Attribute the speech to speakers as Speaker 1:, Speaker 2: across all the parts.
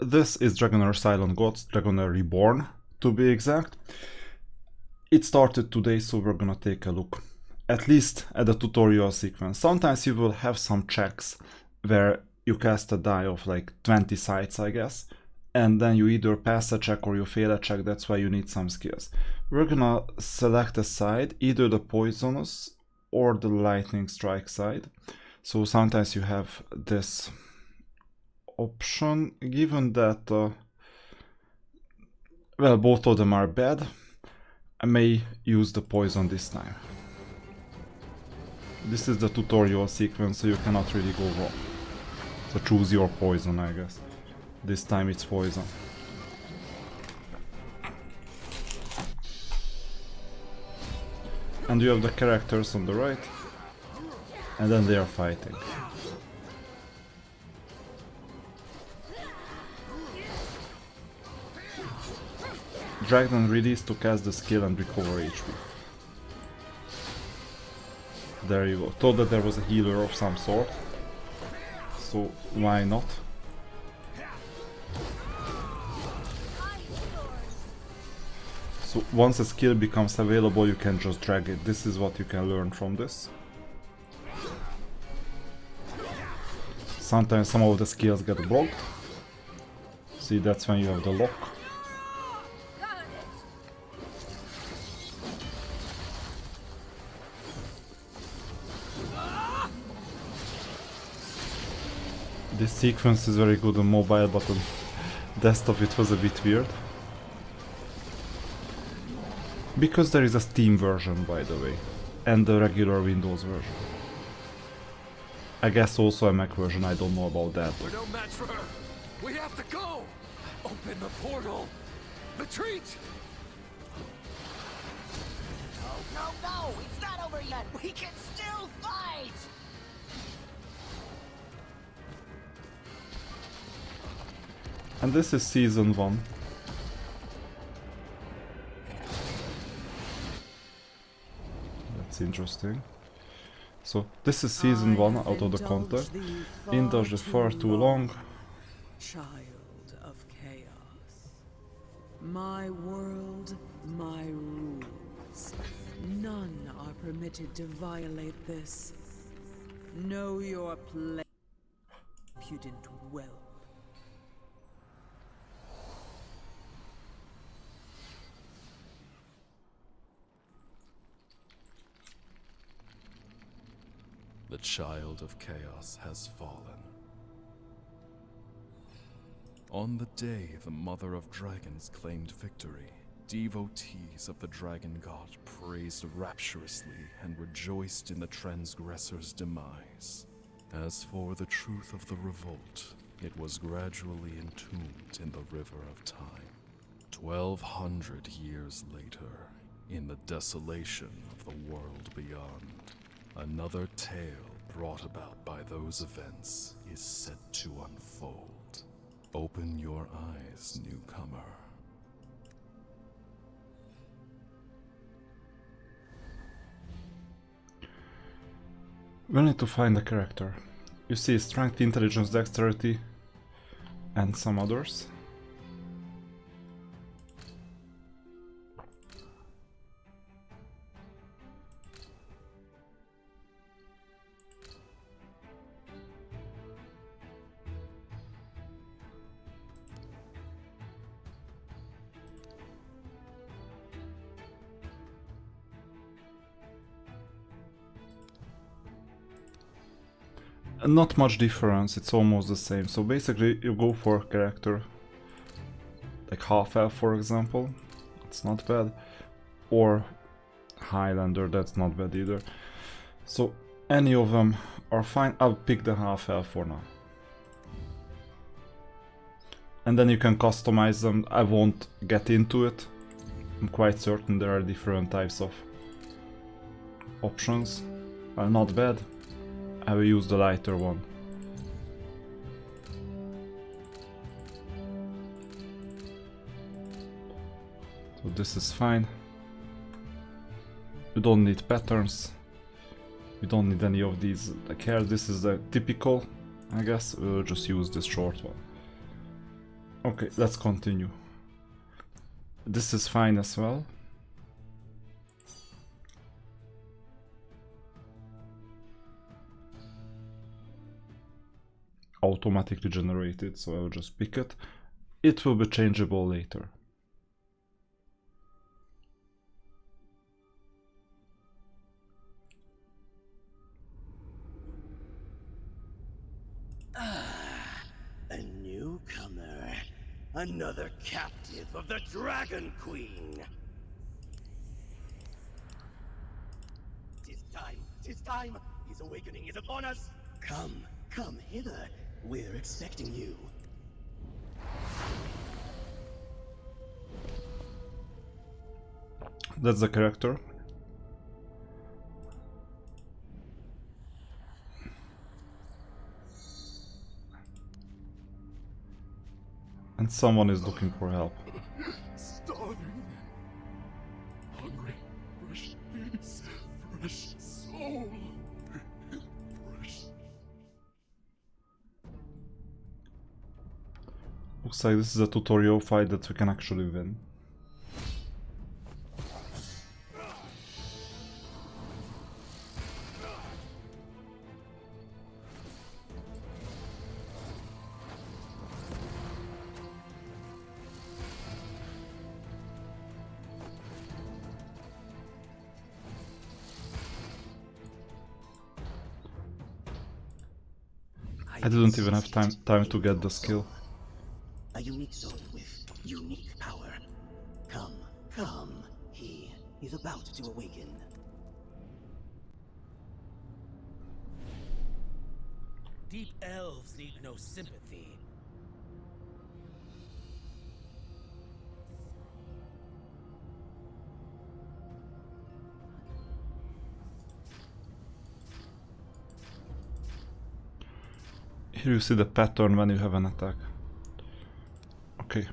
Speaker 1: this is DragonHeir Silent Gods, DragonHeir Reborn to be exact. It started today, so we're gonna take a look, at least at the tutorial sequence. Sometimes you will have some checks where you cast a die of like 20 sides, I guess, and then you either pass a check or you fail a check. That's why you need some skills. We're gonna select a side, either the poisonous or the lightning strike side. So sometimes you have this option, given that well, both of them are bad. I may use the poison this time. This is the tutorial sequence, so you cannot really go wrong. So choose your poison, I guess. This time it's poison. And you have the characters on the right, and then they are fighting. Drag and release to cast the skill and recover HP. There you go. Thought that there was a healer of some sort, so why not? So once a skill becomes available, you can just drag it. This is what you can learn from this. Sometimes some of the skills get blocked. See, that's when you have the lock. This sequence is very good on mobile, but on desktop it was a bit weird. Because there is a Steam version, by the way, and the regular Windows version. I guess also a Mac version, I don't know about that.
Speaker 2: We're no match for her. We have to go. Open the portal. Retreat.
Speaker 3: No, it's not over yet. We can still fight.
Speaker 1: And this is season 1. That's interesting. So this is season 1 out of the content. Indulged it far too long.
Speaker 4: Child of chaos. My world, my rules. None are permitted to violate this. Know your place, impudent whelp.
Speaker 2: The child of chaos has fallen. On the day the mother of dragons claimed victory, devotees of the dragon god praised rapturously and rejoiced in the transgressor's demise. As for the truth of the revolt, it was gradually entombed in the river of time. 1200 years later, in the desolation of the world beyond, another tale brought about by those events is set to unfold. Open your eyes, newcomer.
Speaker 1: We need to find a character. You see strength, intelligence, dexterity, and some others. Not much difference, it's almost the same. So basically you go for a character like half-elf, for example, it's not bad, or Highlander, that's not bad either. So any of them are fine. I'll pick the half-elf for now. And then you can customize them. I won't get into it. I'm quite certain there are different types of options. Well, not bad. I will use the lighter one. So this is fine. You don't need patterns. You don't need any of these like hair. This is the typical, I guess. We'll just use this short one. Okay, let's continue. This is fine as well. Automatically generated, so I will just pick it. It will be changeable later.
Speaker 5: A newcomer. Another captive of the Dragon Queen. Tis time. His awakening is upon us. Come hither. We're expecting you.
Speaker 1: That's the character. And someone is looking for help.
Speaker 2: Starving. Hungry. Fresh meats. Fresh soul. Fresh.
Speaker 1: Looks like this is a tutorial fight that we can actually win. I didn't even have time to get the skill.
Speaker 5: A unique soul with unique power. Come. He is about to awaken.
Speaker 6: Deep elves need no sympathy.
Speaker 1: Here you see the pattern when you have an attack. Okay.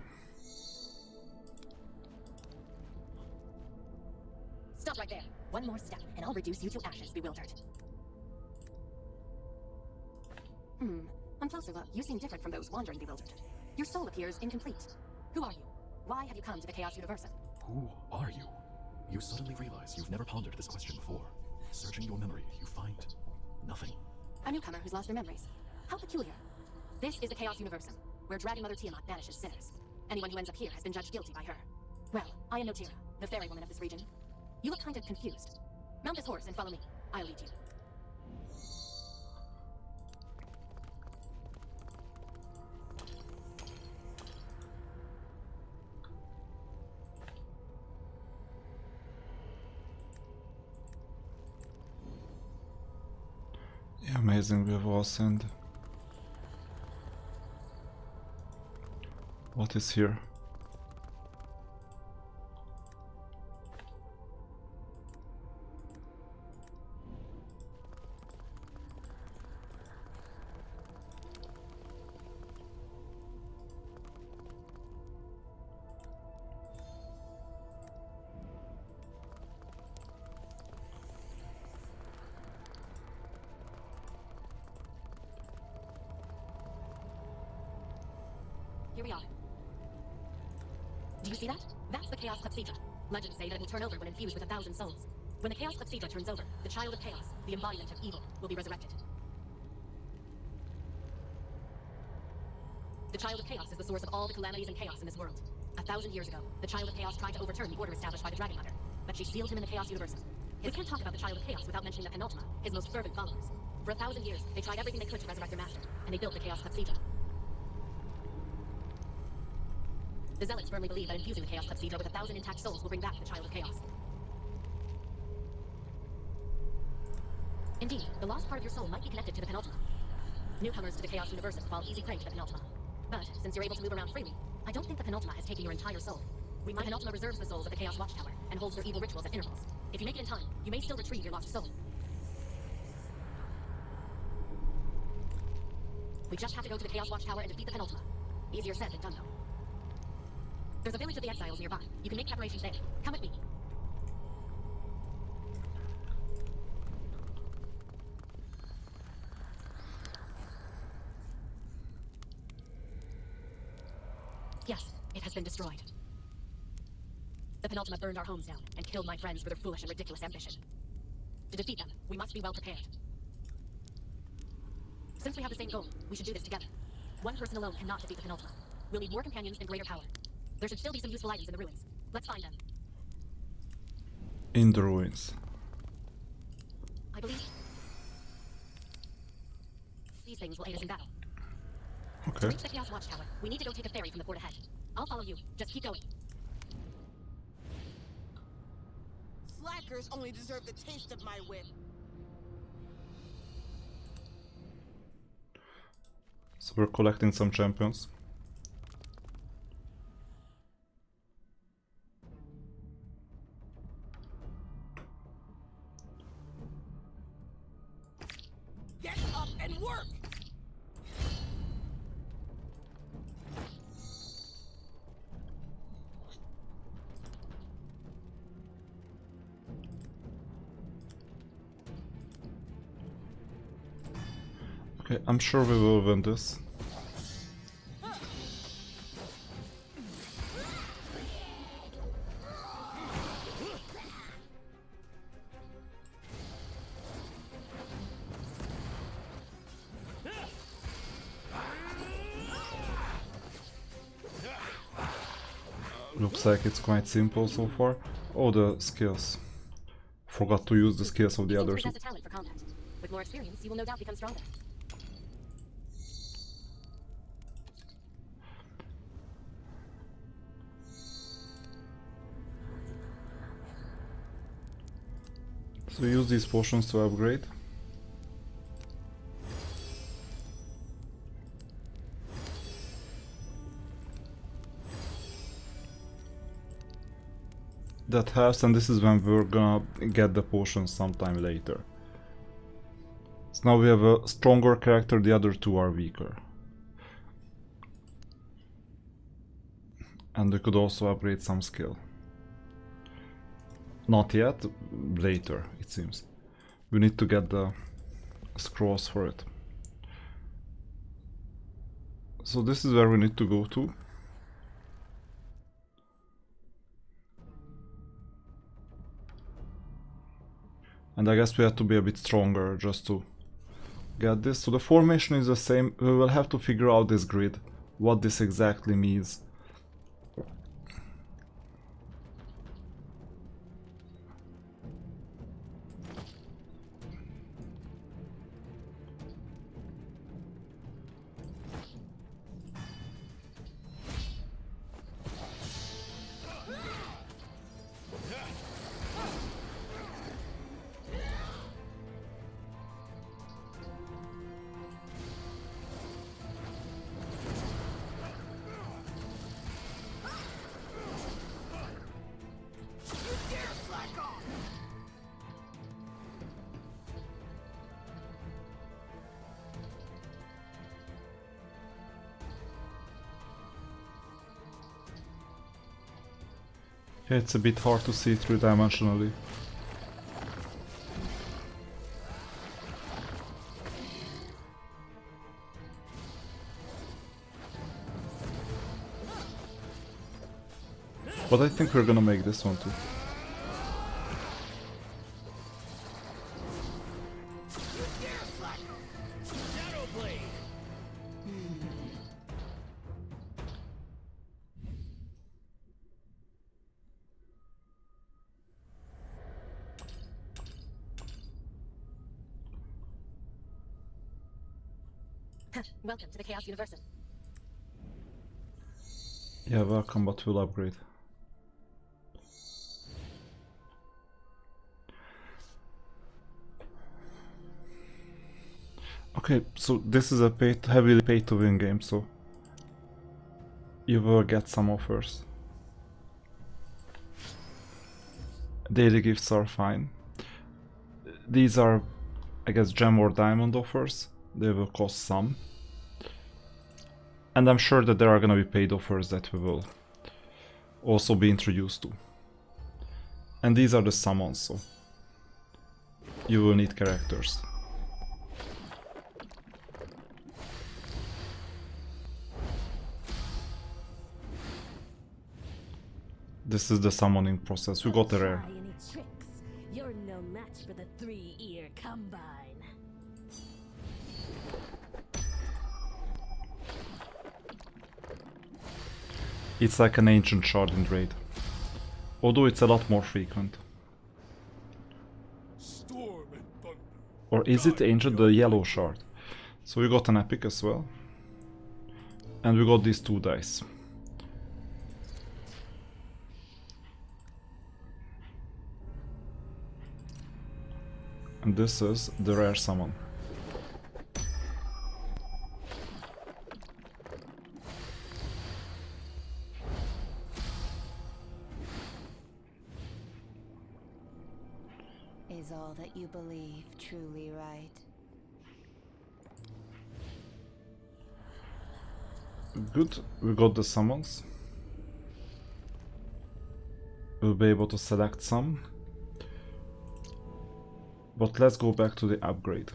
Speaker 7: Stop right there. One more step, and I'll reduce you to ashes, bewildered. On closer look, you seem different from those wandering bewildered. Your soul appears incomplete. Who are you? Why have you come to the Chaos Universum?
Speaker 2: Who are you? You suddenly realize you've never pondered this question before. Searching your memory, you find nothing.
Speaker 7: A newcomer who's lost their memories. How peculiar. This is the Chaos Universum, where Dragon Mother Tiamat banishes sinners. Anyone who ends up here has been judged guilty by her. Well, I am Notira, the fairy woman of this region. You look kind of confused. Mount this horse and follow me. I'll lead you.
Speaker 1: Yeah, amazing, we have all sent. What is here?
Speaker 7: Here we are. Do you see that? That's the Chaos Clepsydra. Legends say that it will turn over when infused with 1,000 souls. When the Chaos Clepsydra turns over, the Child of Chaos, the embodiment of evil, will be resurrected. The Child of Chaos is the source of all the calamities and chaos in this world. 1,000 years ago, the Child of Chaos tried to overturn the order established by the Dragon Mother, but she sealed him in the Chaos Universum. We can't talk about the Child of Chaos without mentioning the Penultima, his most fervent followers. For 1,000 years, they tried everything they could to resurrect their master, and they built the Chaos Clepsydra. The Zealots firmly believe that infusing the Chaos Clepsydra with 1,000 intact souls will bring back the Child of Chaos. Indeed, the lost part of your soul might be connected to the Penultima. Newcomers to the Chaos Universum fall easy prey to the Penultima. But, since you're able to move around freely, I don't think the Penultima has taken your entire soul. The Penultima reserves the souls of the Chaos Watchtower, and holds their evil rituals at intervals. If you make it in time, you may still retrieve your lost soul. We just have to go to the Chaos Watchtower and defeat the Penultima. Easier said than done, though. There's a village of the exiles nearby. You can make preparations there. Come with me. Yes, it has been destroyed. The penultima burned our homes down and killed my friends for their foolish and ridiculous ambition. To defeat them, we must be well prepared. Since we have the same goal, we should do this together. One person alone cannot defeat the penultima. We'll need more companions and greater power. There should still be some useful items in the ruins. Let's find them.
Speaker 1: In the ruins.
Speaker 7: I believe these things will aid us in battle. To
Speaker 1: Okay.
Speaker 7: reach the Chaos Watchtower, we need to go take a ferry from the port ahead. I'll follow you. Just keep going.
Speaker 3: Slackers only deserve the taste of my whip.
Speaker 1: So we're collecting some champions.
Speaker 3: Get up and work!
Speaker 1: Okay, I'm sure we will win this. Looks like it's quite simple so far. Oh, the skills. Forgot to use the skills of the
Speaker 7: You seem to
Speaker 1: others.
Speaker 7: possess a talent for combat. With more experience, you will no doubt become stronger.
Speaker 1: So use these potions to upgrade. That helps, and this is when we're gonna get the potions sometime later. So now we have a stronger character, the other two are weaker. And we could also upgrade some skill. Not yet, later it seems. We need to get the scrolls for it. So this is where we need to go to. And I guess we have to be a bit stronger just to get this. So the formation is the same. We will have to figure out this grid, what this exactly means. Yeah, it's a bit hard to see three-dimensionally. But I think we're gonna make this one too.
Speaker 7: Welcome to the Chaos Universum.
Speaker 1: Yeah, welcome, but we'll upgrade. Okay, so this is a heavily pay to win game, so you will get some offers. Daily gifts are fine. These are, I guess, gem or diamond offers. They will cost some. And I'm sure that there are gonna be paid offers that we will also be introduced to. And these are the summons, so you will need characters. This is the summoning process. We got the rare.
Speaker 8: Try any tricks. You're no match for the three-ear combine.
Speaker 1: It's like an ancient shard in raid, although it's a lot more frequent.
Speaker 2: Storm and thunder.
Speaker 1: Or is it ancient, the yellow shard? So we got an epic as well, and we got these 2 dice. And this is the rare summon.
Speaker 9: Is all that you believe truly right?
Speaker 1: Good, we got the summons. We'll be able to select some. But let's go back to the upgrade.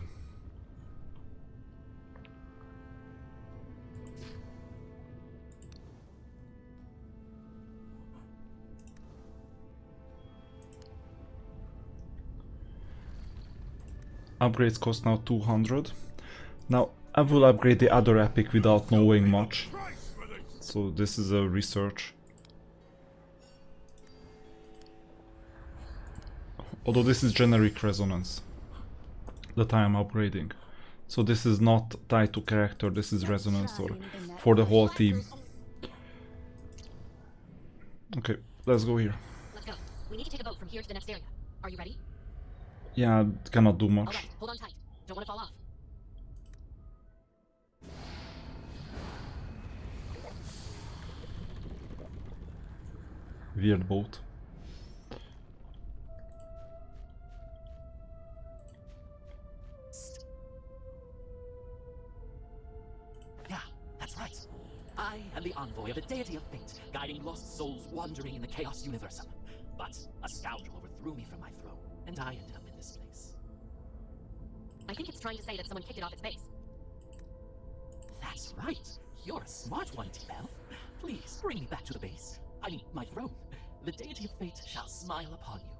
Speaker 1: Upgrades cost now 200. Now I will upgrade the other epic without knowing much. So this is a research. Although this is generic resonance that I am upgrading. So this is not tied to character, this is resonance or for the whole team. Okay, let's go here.
Speaker 7: Let's go. We need to take a boat from here to the next area. Are you ready?
Speaker 1: Yeah, cannot do much.
Speaker 7: Alright, hold on tight. Don't want to fall off.
Speaker 1: Weird boat.
Speaker 5: Yeah, that's right. I am the envoy of the deity of fate, guiding lost souls wandering in the chaos universum. But a scoundrel overthrew me from my throne, and I ended up in this place.
Speaker 7: I think it's trying to say that someone kicked it off its base.
Speaker 5: That's right. You're a smart one, Team Elf. Please bring me back to the base. I mean, my throne. The deity of fate shall smile upon you.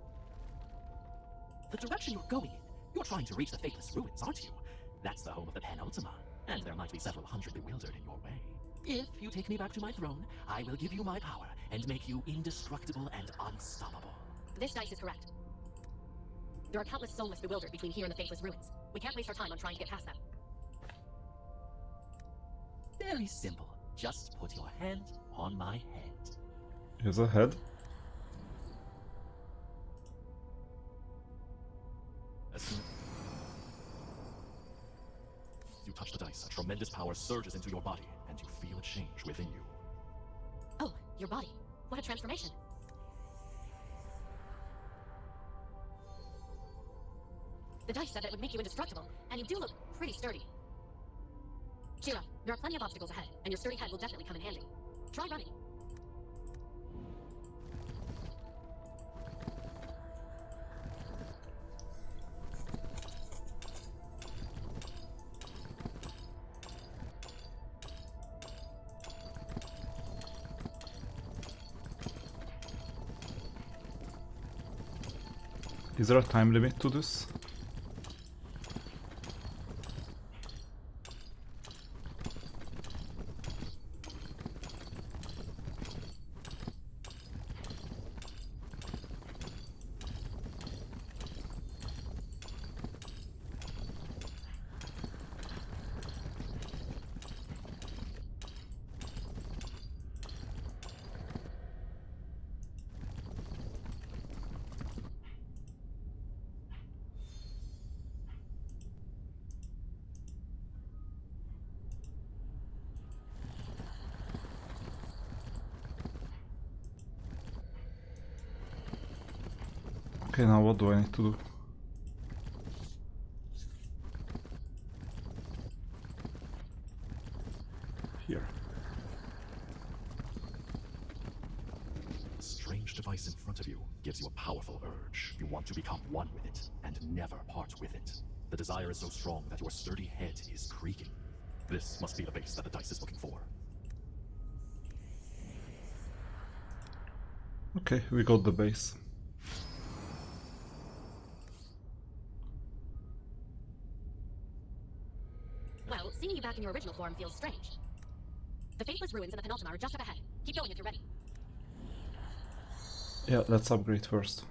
Speaker 5: The direction you're going in, you're trying to reach the Fateless Ruins, aren't you? That's the home of the Penultima, and there might be several hundred bewildered in your way. If you take me back to my throne, I will give you my power and make you indestructible and unstoppable.
Speaker 7: This dice is correct. There are countless soulless bewildered between here and the Faithless Ruins. We can't waste our time on trying to get past them.
Speaker 5: Very simple. Just put your hand on my head.
Speaker 1: Here's a head.
Speaker 2: As soon you touch the dice, a tremendous power surges into your body, and you feel a change within you.
Speaker 7: Oh, your body. What a transformation. The dice said that it would make you indestructible, and you do look pretty sturdy. Cheer up. There are plenty of obstacles ahead, and your sturdy head will definitely come in handy. Try running.
Speaker 1: Is there a time limit to this? Okay, now what do I need to do? Here.
Speaker 2: The strange device in front of you gives you a powerful urge. You want to become one with it, and never part with it. The desire is so strong that your sturdy head is creaking. This must be the base that the dice is looking for.
Speaker 1: Okay, we got the base.
Speaker 7: Well, seeing you back in your original form feels strange. The Faithless Ruins and the Penultima are just up ahead. Keep going if you're ready.
Speaker 1: Yeah, let's upgrade first.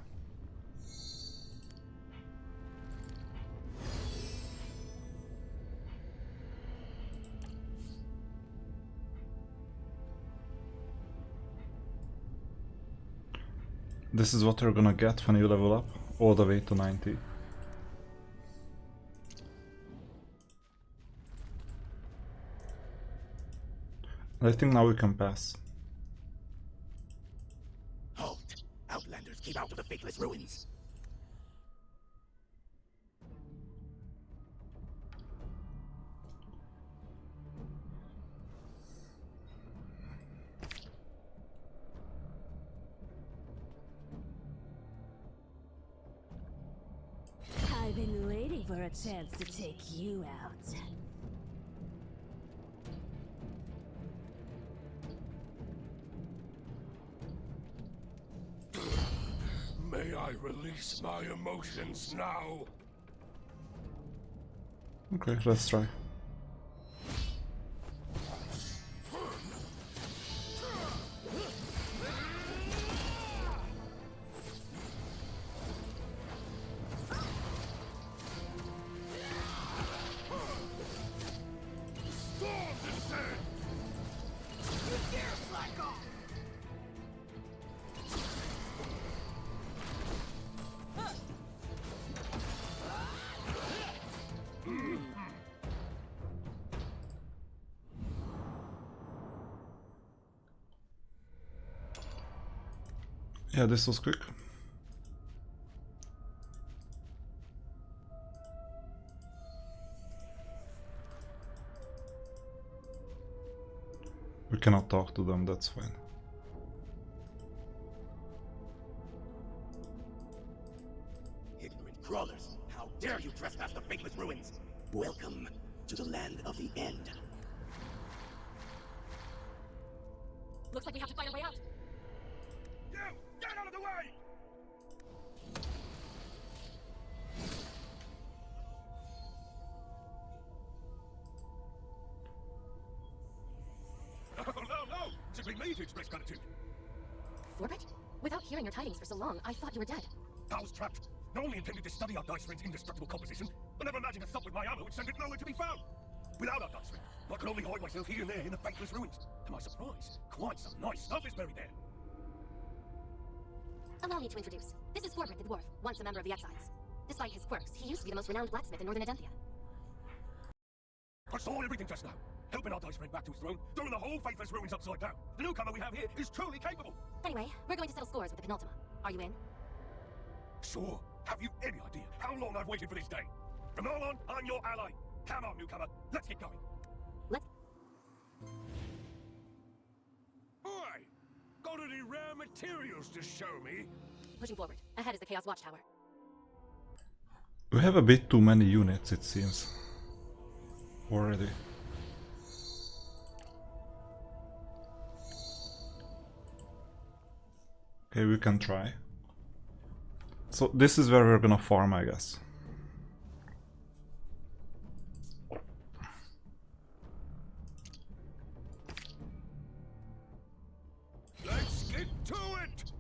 Speaker 1: This is what you're gonna get when you level up all the way to 90. I think now we can pass.
Speaker 6: Halt! Outlanders, keep out of the Faithless Ruins!
Speaker 8: I've been waiting for a chance to take you out.
Speaker 6: May I release my emotions now?
Speaker 1: Okay, let's try. Yeah, this was quick. We cannot talk to them, that's fine.
Speaker 6: Ignorant crawlers, how dare you trespass the Faithless Ruins? Welcome to the land of the end.
Speaker 7: Looks like we have to find our way out.
Speaker 6: You! Get out of the way! No! Simply me to express gratitude.
Speaker 7: Forbit? Without hearing your tidings for so long, I thought you were dead.
Speaker 6: I was trapped. Not only intended to study our dice ring's indestructible composition, but never imagined a thump with my hammer would send it nowhere to be found. Without our dice ring, I could only hide myself here and there in the Faithless Ruins. To my surprise, quite some nice stuff is buried there.
Speaker 7: Allow me to introduce. This is Forbit the Dwarf, once a member of the Exiles. Despite his quirks, he used to be the most renowned blacksmith in Northern Adenthia.
Speaker 6: I saw everything just now. Helping our dice ring back to his throne, throwing the whole Faithless Ruins upside down. The newcomer we have here is truly capable.
Speaker 7: Anyway, we're going to settle scores with the Penultima. Are you in?
Speaker 6: Sure. Have you any idea how long I've waited for this day? From now on, I'm your ally. Come on, newcomer. Let's get going.
Speaker 7: Let's...
Speaker 6: Oi! Got any rare materials to show me?
Speaker 7: Pushing forward. Ahead is the Chaos Watchtower.
Speaker 1: We have a bit too many units, it seems. Already. Okay, we can try. So this is where we're gonna farm, I guess.
Speaker 6: Let's get to it!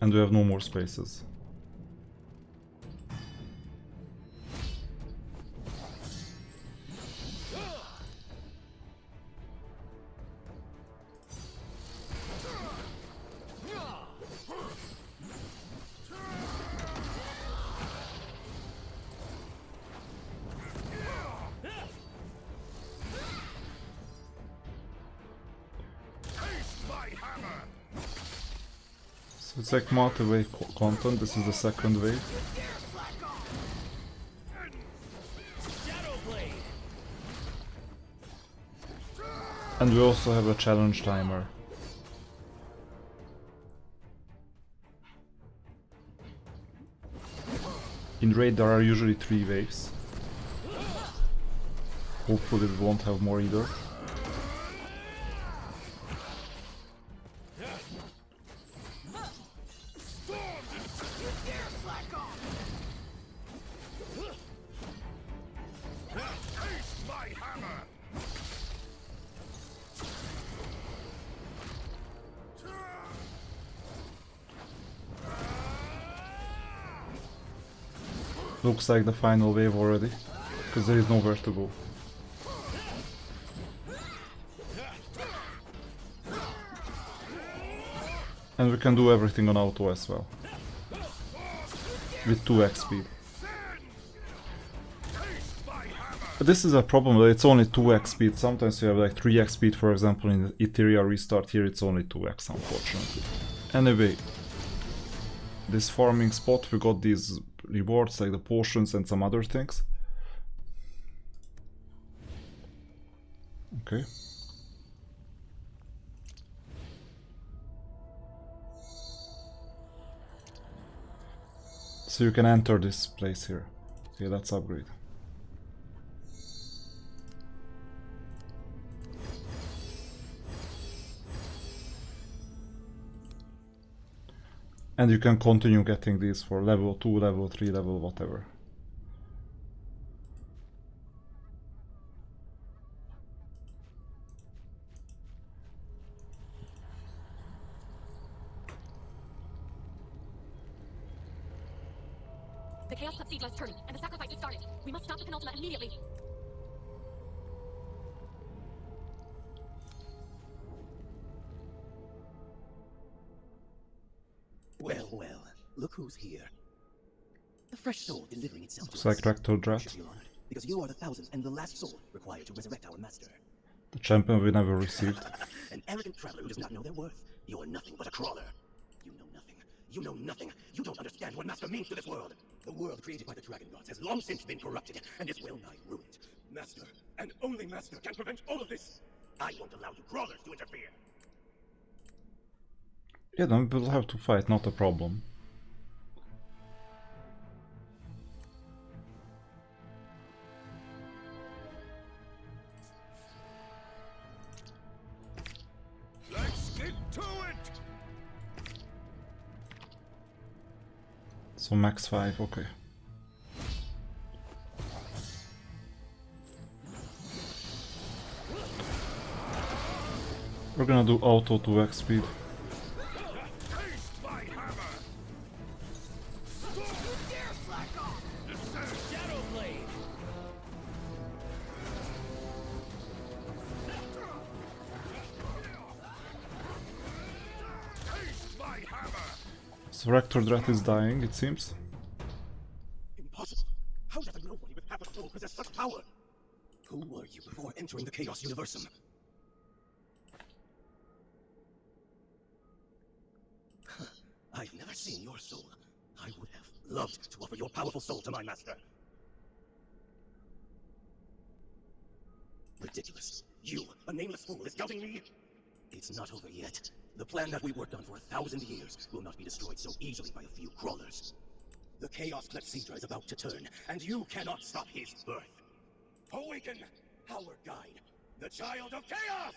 Speaker 1: And we have no more spaces. So it's like multi-wave content, this is the second wave. And we also have a challenge timer. In raid there are usually 3 waves. Hopefully we won't have more either. Looks like the final wave already, because there is nowhere to go. And we can do everything on auto as well. With 2x speed. But this is a problem that it's only 2x speed. Sometimes you have like 3x speed, for example, in the Ethereal restart. Here it's only 2x, unfortunately. Anyway, this farming spot, we got these rewards like the potions and some other things. Okay. So you can enter this place here. Okay, let's upgrade. And you can continue getting these for level 2, level 3, level whatever.
Speaker 7: The Chaos Cathedral is turning, and the sacrifice has started. We must stop the penultimate immediately.
Speaker 6: Well, well, look who's here. The fresh soul delivering itself
Speaker 1: Looks
Speaker 6: to
Speaker 1: like
Speaker 6: us.
Speaker 1: Rectal Drat.
Speaker 6: You should be honored, because you are the thousandth and the last soul required to resurrect our master.
Speaker 1: The champion we never received.
Speaker 6: An arrogant traveler who does not know their worth. You are nothing but a crawler. You know nothing. You know nothing. You don't understand what master means to this world. The world created by the dragon gods has long since been corrupted and is well nigh ruined. Master, and only master, can prevent all of this. I won't allow you crawlers to interfere.
Speaker 1: Yeah, then we'll have to fight, not a problem.
Speaker 6: Let's get to it!
Speaker 1: So max 5, okay. We're gonna do auto 2x speed. So Rector Drat is dying, it seems.
Speaker 6: Impossible. How does a nobody with half a soul possess such power? Who were you before entering the Chaos Universum? I've never seen your soul. I would have loved to offer your powerful soul to my master. Ridiculous. You, a nameless fool, is doubting me? It's not over yet. The plan that we worked on for 1,000 years will not be destroyed so easily by a few crawlers. The Chaos Clepsydra is about to turn, and you cannot stop his birth. Awaken, our guide, the Child of Chaos!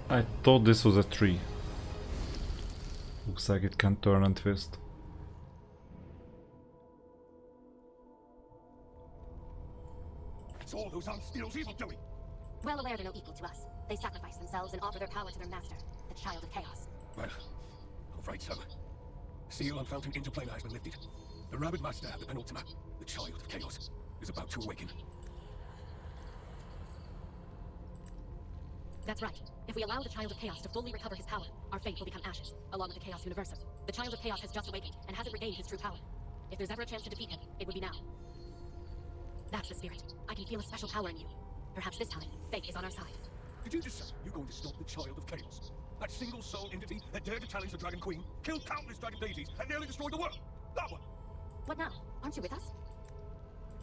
Speaker 1: I thought this was a tree. Looks like it can turn and twist.
Speaker 6: It's all those unsteals evil doing.
Speaker 7: Well aware they're no equal to us. They sacrifice themselves and offer their power to their master, the Child of Chaos.
Speaker 6: Well, alright, so. Seal on Fountain Interplane has been lifted. The Rabid Master, the Penultima, the Child of Chaos, is about to awaken.
Speaker 7: That's right. If we allow the Child of Chaos to fully recover his power, our fate will become ashes, along with the Chaos Universum. The Child of Chaos has just awakened, and hasn't regained his true power. If there's ever a chance to defeat him, it would be now. That's the spirit. I can feel a special power in you. Perhaps this time, fate is on our side.
Speaker 6: Did you just say you're going to stop the Child of Chaos? That single soul entity that dared to challenge the Dragon Queen, killed countless dragon deities, and nearly destroyed the world? That one!
Speaker 7: What now? Aren't you with us?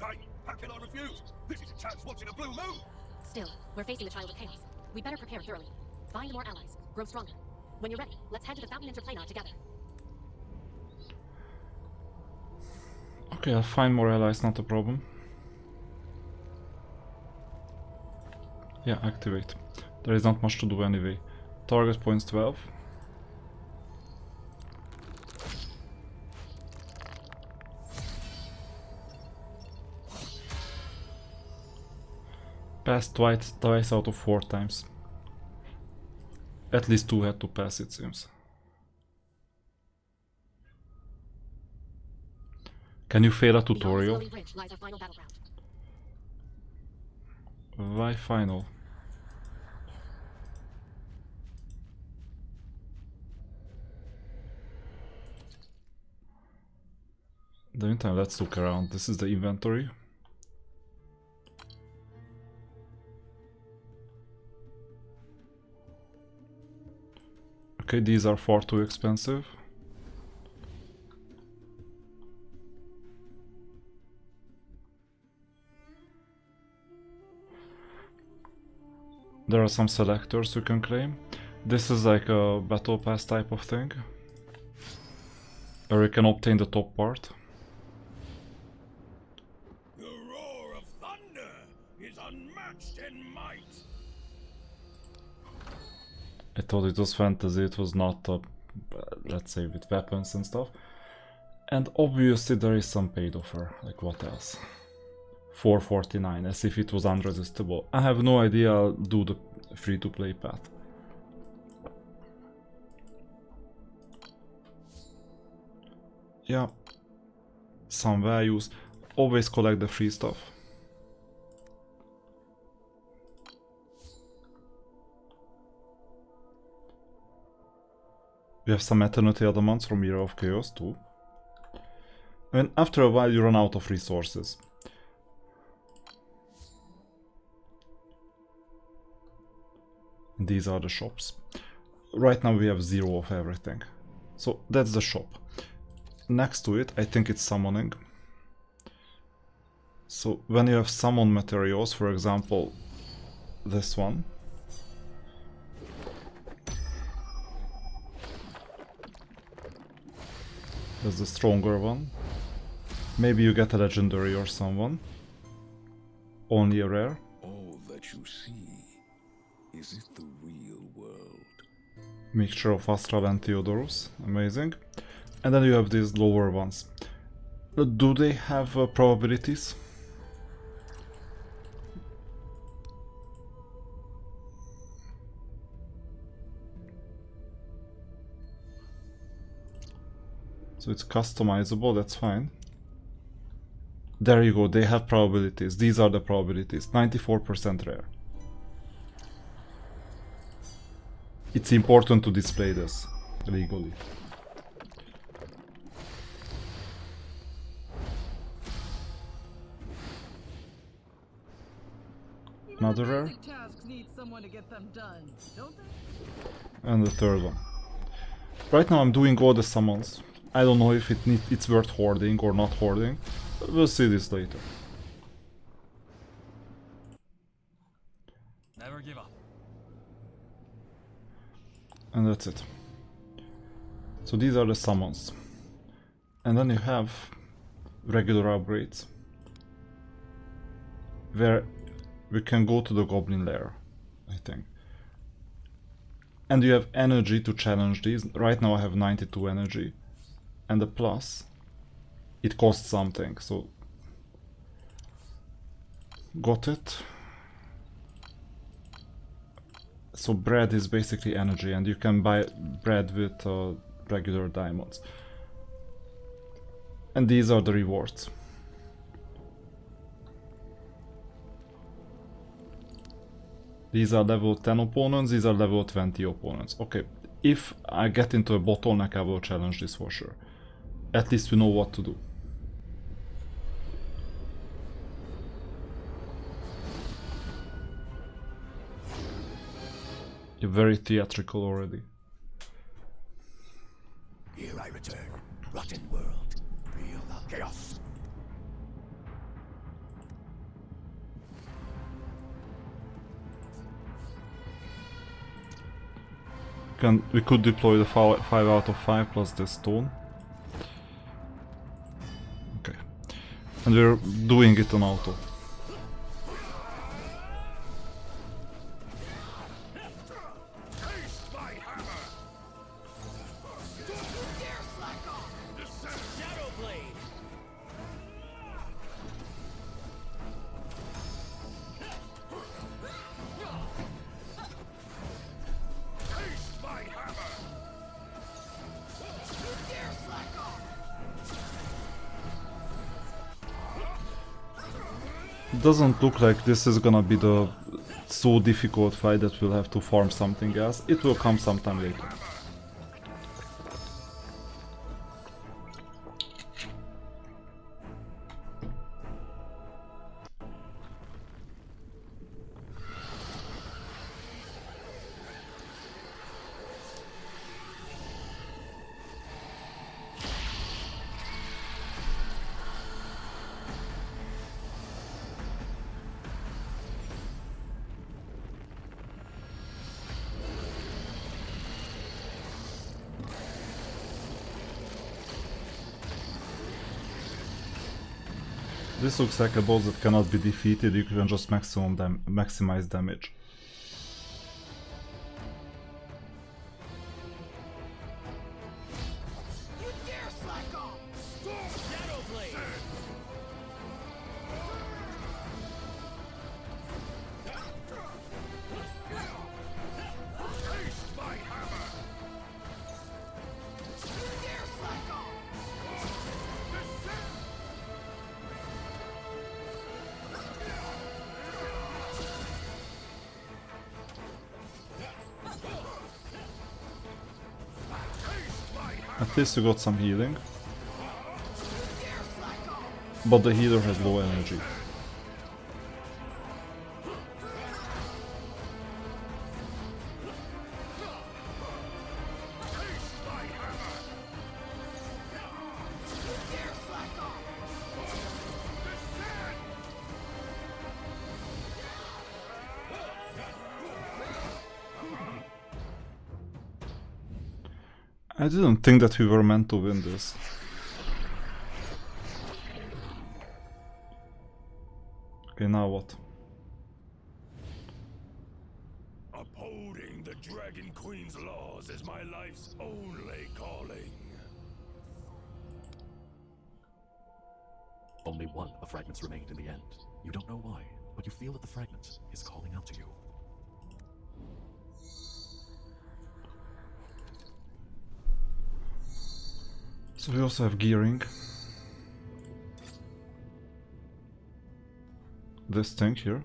Speaker 6: How can I refuse? This is a chance once in a blue moon!
Speaker 7: Still, we're facing the Child of Chaos. We'd better prepare thoroughly. Find more allies. Grow stronger. When you're ready, let's head to the Fountain Interplanar together.
Speaker 1: Okay, I'll find more allies, not a problem. Yeah, activate. There is not much to do anyway. Target points 12. Passed twice out of 4 times. At least 2 had to pass, it seems. Can you fail a tutorial?
Speaker 7: Beyond the Bridge lies our final battleground.
Speaker 1: Why final? In the meantime, let's look around. This is the inventory. Okay, these are far too expensive. There are some selectors you can claim. This is like a battle pass type of thing, or you can obtain the top part.
Speaker 6: The roar of thunder is unmatched in might.
Speaker 1: I thought it was fantasy, it was not, let's say, with weapons and stuff. And obviously there is some paid offer, like what else? 449, as if it was unresistible. I have no idea, I'll do the free-to-play path. Yeah, some values. Always collect the free stuff. We have some Eternity Adamants from Era of Chaos too. And after a while you run out of resources. These are the shops. Right now we have 0 of everything. So that's the shop. Next to it, I think it's summoning. So when you have summon materials, for example, this one. That's the stronger one. Maybe you get a legendary or someone. Only a rare.
Speaker 6: All that you see, is it the real world?
Speaker 1: Mixture of Astral and Theodorus. Amazing. And then you have these lower ones. Do they have probabilities? So it's customizable, that's fine. There you go, they have probabilities. These are the probabilities. 94% rare. It's important to display this legally. Another rare.
Speaker 10: Tasks need someone to get them done, don't they?
Speaker 1: And the third one. Right now I'm doing all the summons. I don't know if it's worth hoarding or not hoarding. We'll see this later.
Speaker 10: Never give up.
Speaker 1: And that's it. So these are the summons. And then you have regular upgrades, where we can go to the goblin lair, I think. And you have energy to challenge these. Right now I have 92 energy. And the plus, it costs something, so got it. So bread is basically energy, and you can buy bread with regular diamonds. And these are the rewards. These are level 10 opponents, these are level 20 opponents. Okay, if I get into a bottleneck, I will challenge this for sure. At least we know what to do. You're very theatrical already.
Speaker 6: Here I return. Rotten world. Feel the chaos.
Speaker 1: We could deploy the 5 out of 5 plus this stone. Okay. And we're doing it on auto. Doesn't look like this is gonna be the so difficult fight that we'll have to farm something else. It will come sometime later. This looks like a boss that cannot be defeated, you can just maximize damage. At least you got some healing, but the healer has low energy. I didn't think that we were meant to win this. Okay, now what?
Speaker 6: Upholding the Dragon Queen's laws is my life's only calling.
Speaker 2: Only one of the fragments remained in the end. You don't know why, but you feel that the fragment is calling out to you.
Speaker 1: So we also have gearing. This thing here.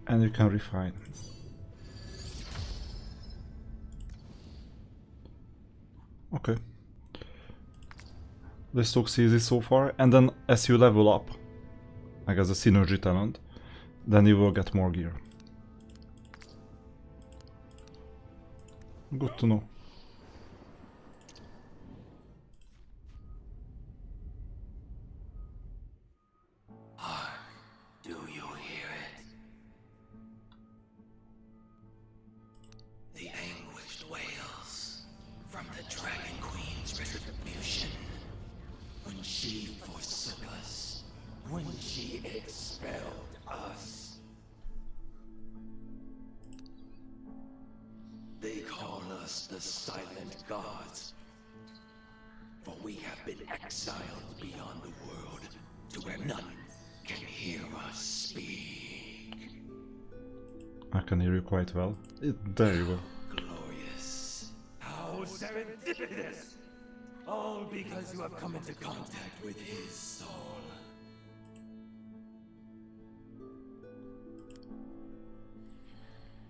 Speaker 1: And you can refine. Okay. This looks easy so far, and then as you level up, I guess the synergy talent, then you will get more gear. Good to know.
Speaker 3: Do you hear it? The anguished wails from the Dragon Queen's retribution. When she forsook us, when she expelled us. They call us the Silent Gods, for we have been exiled beyond the world to where none can hear us speak.
Speaker 1: I can hear you quite well. There you go.
Speaker 3: Glorious. How serendipitous! All because you have come into contact with his soul.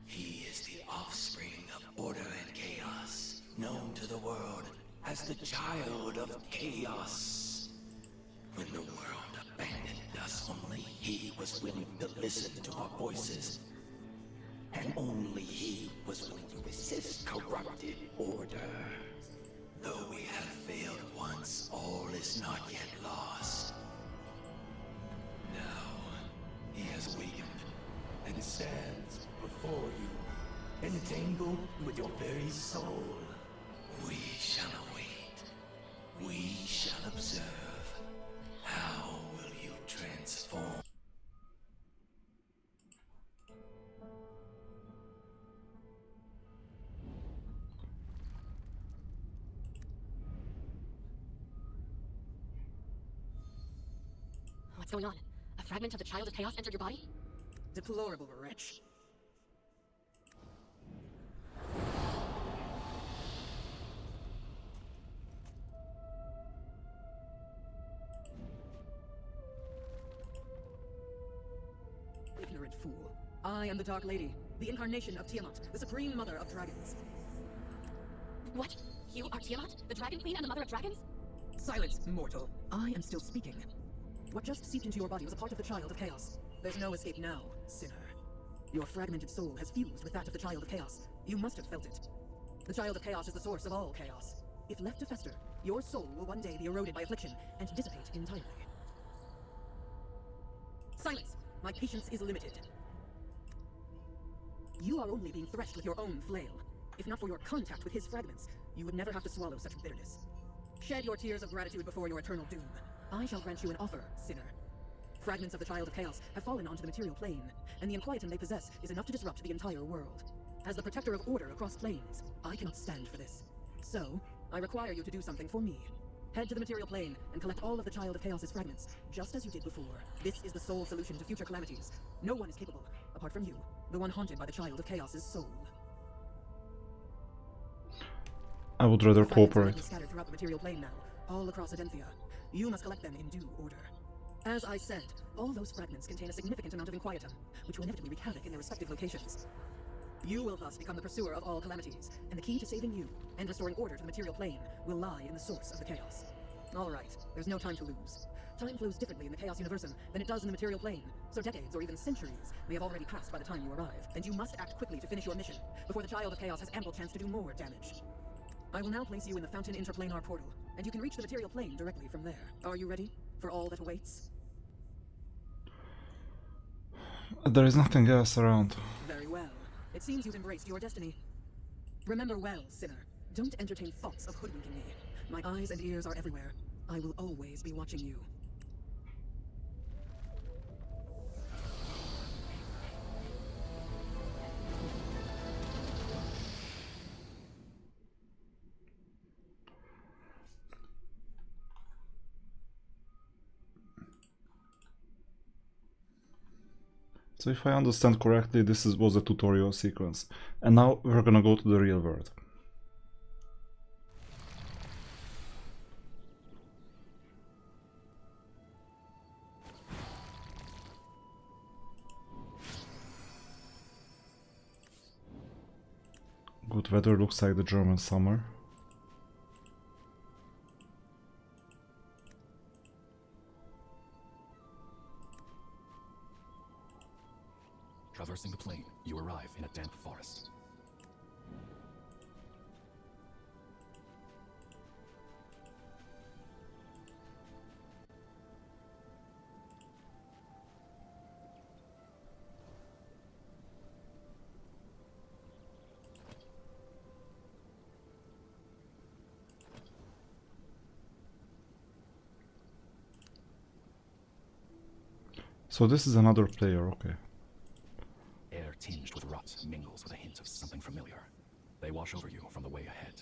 Speaker 3: He is the offspring of order and chaos, known to the world as the child of chaos. When the world abandoned us, only he was willing to listen to our voices. And only he was willing to resist corrupted order. Though we have failed once, all is not yet lost. Now, he has awakened and stands before you, entangled with your very soul. We shall await. We shall observe. How will you transform?
Speaker 7: What's going on? A fragment of the Child of Chaos entered your body?
Speaker 10: Deplorable wretch. Ignorant fool. I am the Dark Lady, the incarnation of Tiamat, the supreme mother of dragons.
Speaker 7: What? You are Tiamat, the Dragon Queen and the Mother of Dragons?
Speaker 10: Silence, mortal. I am still speaking. What just seeped into your body was a part of the Child of Chaos. There's no escape now, sinner. Your fragmented soul has fused with that of the Child of Chaos. You must have felt it. The Child of Chaos is the source of all chaos. If left to fester, your soul will one day be eroded by affliction and dissipate entirely. Silence! My patience is limited. You are only being threshed with your own flail. If not for your contact with his fragments, you would never have to swallow such bitterness. Shed your tears of gratitude before your eternal doom. I shall grant you an offer, sinner. Fragments of the Child of Chaos have fallen onto the material plane, and the inquietum they possess is enough to disrupt the entire world. As the protector of order across planes, I cannot stand for this. So, I require you to do something for me. Head to the material plane and collect all of the Child of Chaos's fragments, just as you did before. This is the sole solution to future calamities. No one is capable, apart from you, the one haunted by the Child of Chaos's soul.
Speaker 1: I would rather cooperate.
Speaker 10: Scattered throughout the material plane now, all across Adenthia. You must collect them in due order. As I said, all those fragments contain a significant amount of inquietum, which will inevitably wreak havoc in their respective locations. You will thus become the pursuer of all calamities, and the key to saving you and restoring order to the material plane will lie in the source of the chaos. All right, there's no time to lose. Time flows differently in the Chaos Universum than it does in the material plane, so decades or even centuries may have already passed by the time you arrive, and you must act quickly to finish your mission before the Child of Chaos has ample chance to do more damage. I will now place you in the Fountain Interplanar Portal, and you can reach the material plane directly from there. Are you ready for all that awaits?
Speaker 1: There is nothing else around.
Speaker 10: Very well. It seems you've embraced your destiny. Remember well, sinner. Don't entertain thoughts of hoodwinking me. My eyes and ears are everywhere. I will always be watching you.
Speaker 1: So if I understand correctly, was a tutorial sequence. And now we're gonna go to the real world. Good weather, looks like the German summer.
Speaker 2: Traversing the plain, you arrive in a damp forest.
Speaker 1: So this is another player, okay.
Speaker 2: Air tinged with rot mingles with a hint of something familiar. They wash over you from the way ahead.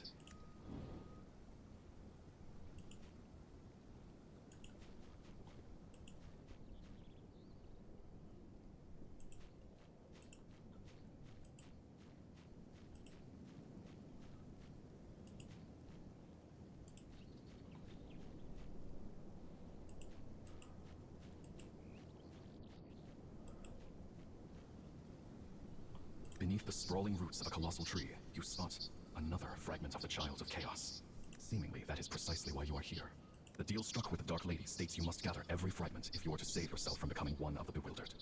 Speaker 2: Beneath the sprawling roots of a colossal tree, you spot another fragment of the Child of Chaos. Seemingly, that is precisely why you are here. The deal struck with the Dark Lady states you must gather every fragment if you are to save yourself from becoming one of the bewildered.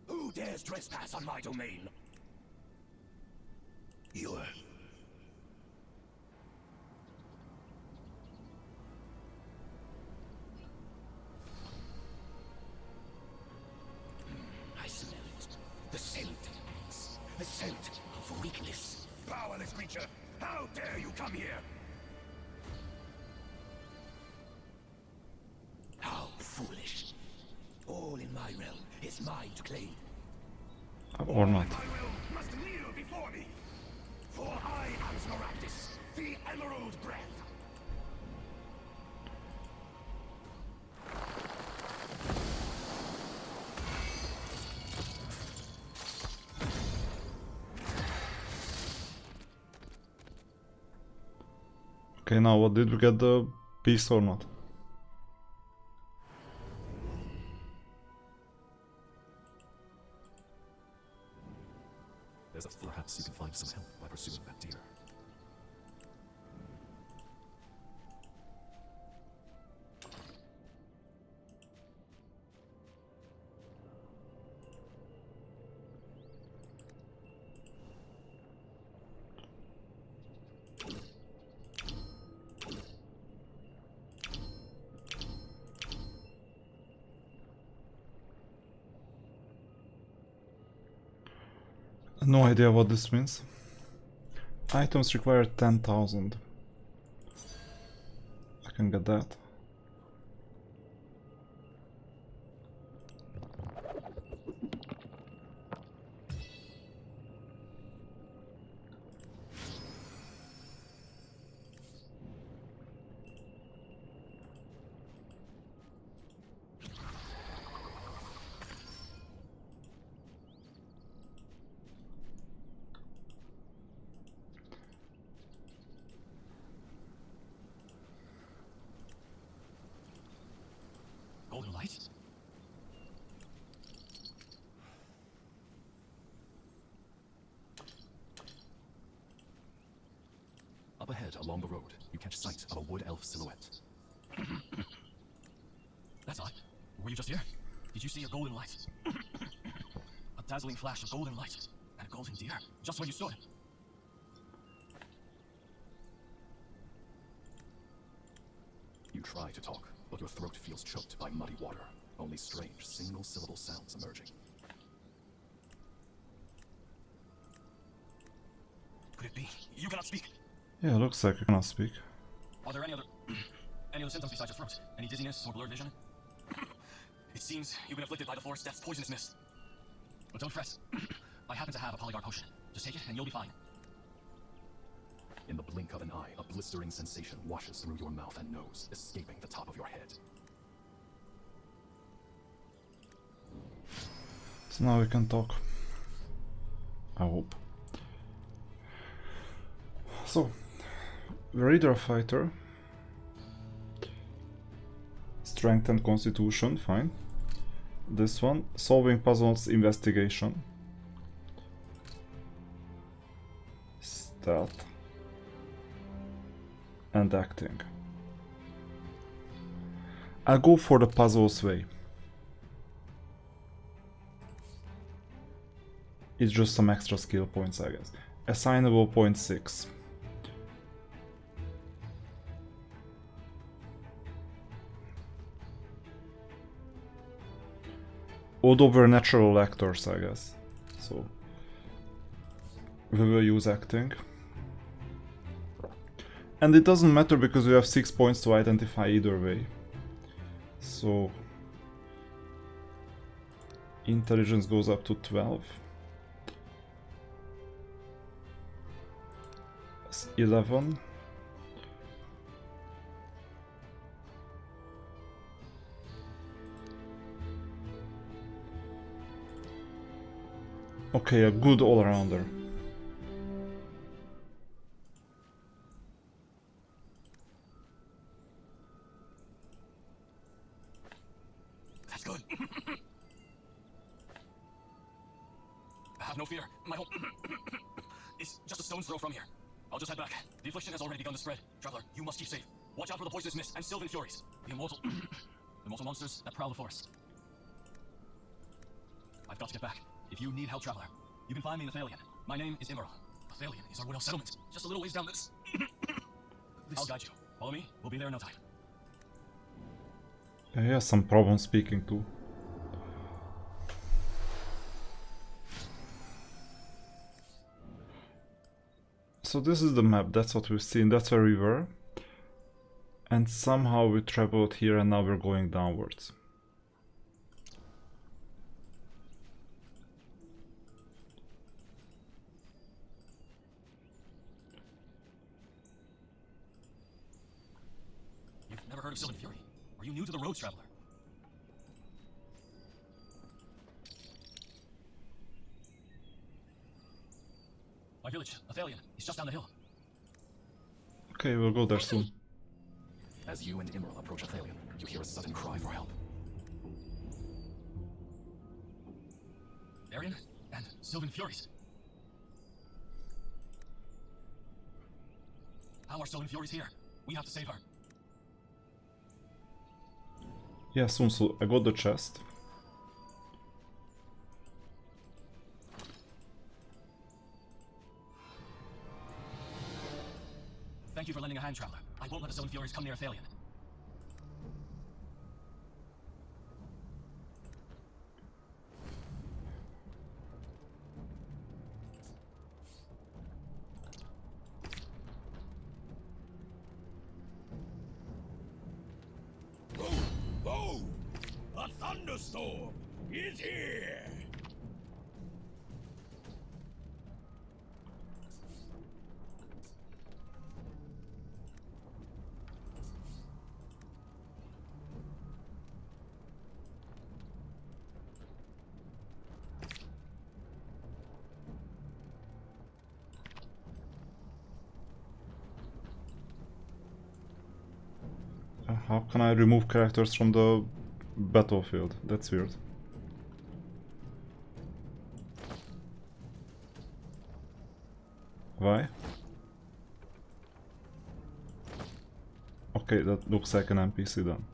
Speaker 6: Who dares trespass on my domain? You're... I smell it. The scent. The scent of weakness. Powerless creature! How dare you come here? How foolish. All in my realm is mine to claim.
Speaker 1: Or not.
Speaker 6: My will must kneel before me. For I am Smaragdus, the Emerald Breath.
Speaker 1: Okay, now what, did we get the piece or not?
Speaker 2: Perhaps you can find some help by pursuing that deer.
Speaker 1: No idea what this means. Items require 10,000. I can get that.
Speaker 5: Golden light?
Speaker 2: Up ahead, along the road, you catch sight of a wood elf silhouette.
Speaker 5: That's odd. Were you just here? Did you see a golden light? A dazzling flash of golden light and a golden deer, just where you stood.
Speaker 2: You try to talk, but your throat feels choked by muddy water. Only strange, single-syllable sounds emerging.
Speaker 5: Could it be? You cannot speak.
Speaker 1: Yeah, looks like you cannot speak.
Speaker 5: Are there any other symptoms besides your throat? Any dizziness or blurred vision? It seems you've been afflicted by the forest death's poisonous mist. But don't fret. I happen to have a polygar potion. Just take it and you'll be fine.
Speaker 2: In the blink of an eye, a blistering sensation washes through your mouth and nose, escaping the top of your head.
Speaker 1: So now we can talk. I hope. So, we're either a fighter. Strength and constitution, fine. This one, solving puzzles, investigation. Stealth. And acting. I'll go for the puzzles way. It's just some extra skill points, I guess. Assignable 0.6. Although we're natural actors, I guess. So we will use acting. And it doesn't matter because we have 6 points to identify either way. So intelligence goes up to 12. 11. Okay, a good all-rounder.
Speaker 5: That's good. Have no fear. My home is just a stone's throw from here. I'll just head back. The affliction has already begun to spread. Traveler, you must keep safe. Watch out for the poisonous mist and sylvan furies. The immortal monsters that prowl the forest. I've got to get back. If you need help, Traveler, you can find me in Athalion. My name is Emerald. Athalion is our widow settlement. Just a little ways down this. I'll guide you. Follow me. We'll be there in no time.
Speaker 1: He has some problem speaking too. So this is the map, that's what we've seen, that's where we were. And somehow we traveled here and now we're going downwards.
Speaker 5: You've never heard of Sylvan Fury? Are you new to the roads, Traveler? My village, Athalion, is just down the hill.
Speaker 1: Okay, we'll go there soon.
Speaker 2: As you and Imral approach Athalion, you hear a sudden cry for help.
Speaker 11: Arian and Sylvan Furies. How are Sylvan Furies here? We have to save her.
Speaker 1: Yeah, soon, so I got the chest.
Speaker 11: Thank you for lending a hand, Traveler. I won't let the Sylvan Furies come near Athalion.
Speaker 6: Oh! A thunderstorm is here!
Speaker 1: How can I remove characters from the battlefield? That's weird. Why? Okay, that looks like an NPC then.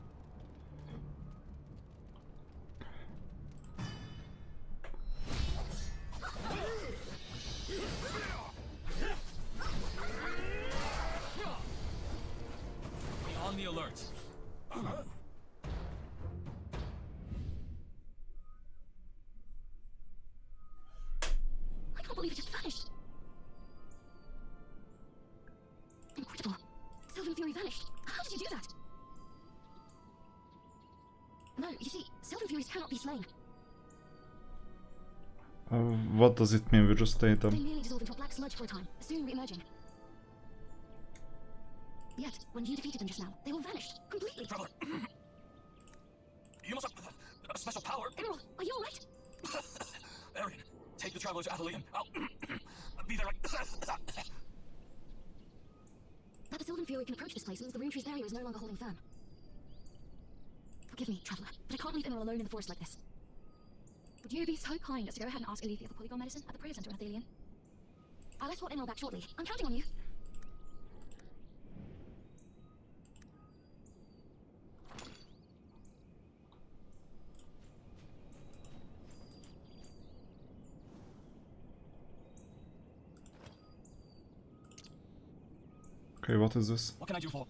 Speaker 11: Be on the alert.
Speaker 7: I can't believe it just vanished. Incredible. Sylvan Fury vanished. How did you do that? No, you see, Sylvan Furies cannot be slain.
Speaker 1: What does it mean? We just stayed
Speaker 7: They
Speaker 1: them.
Speaker 7: merely dissolve into a black sludge for a time, soon re-emerging. Yet, when you defeated them just now, they all vanished. Completely.
Speaker 11: Traveler, you must have a special power.
Speaker 7: Emerald, are you alright?
Speaker 11: Arian, take the Traveler to Athalion. I'll be there like...
Speaker 7: That the Sylvan Fury can approach this place means the Rune Tree's barrier is no longer holding firm. Forgive me, Traveler, but I can't leave Emerald alone in the forest like this. Would you be so kind as to go ahead and ask Alethea for polygon medicine at the prayer center in Athalion? I'll escort Emerald back shortly. I'm counting on you.
Speaker 1: Okay, what is this?
Speaker 11: What can I do for...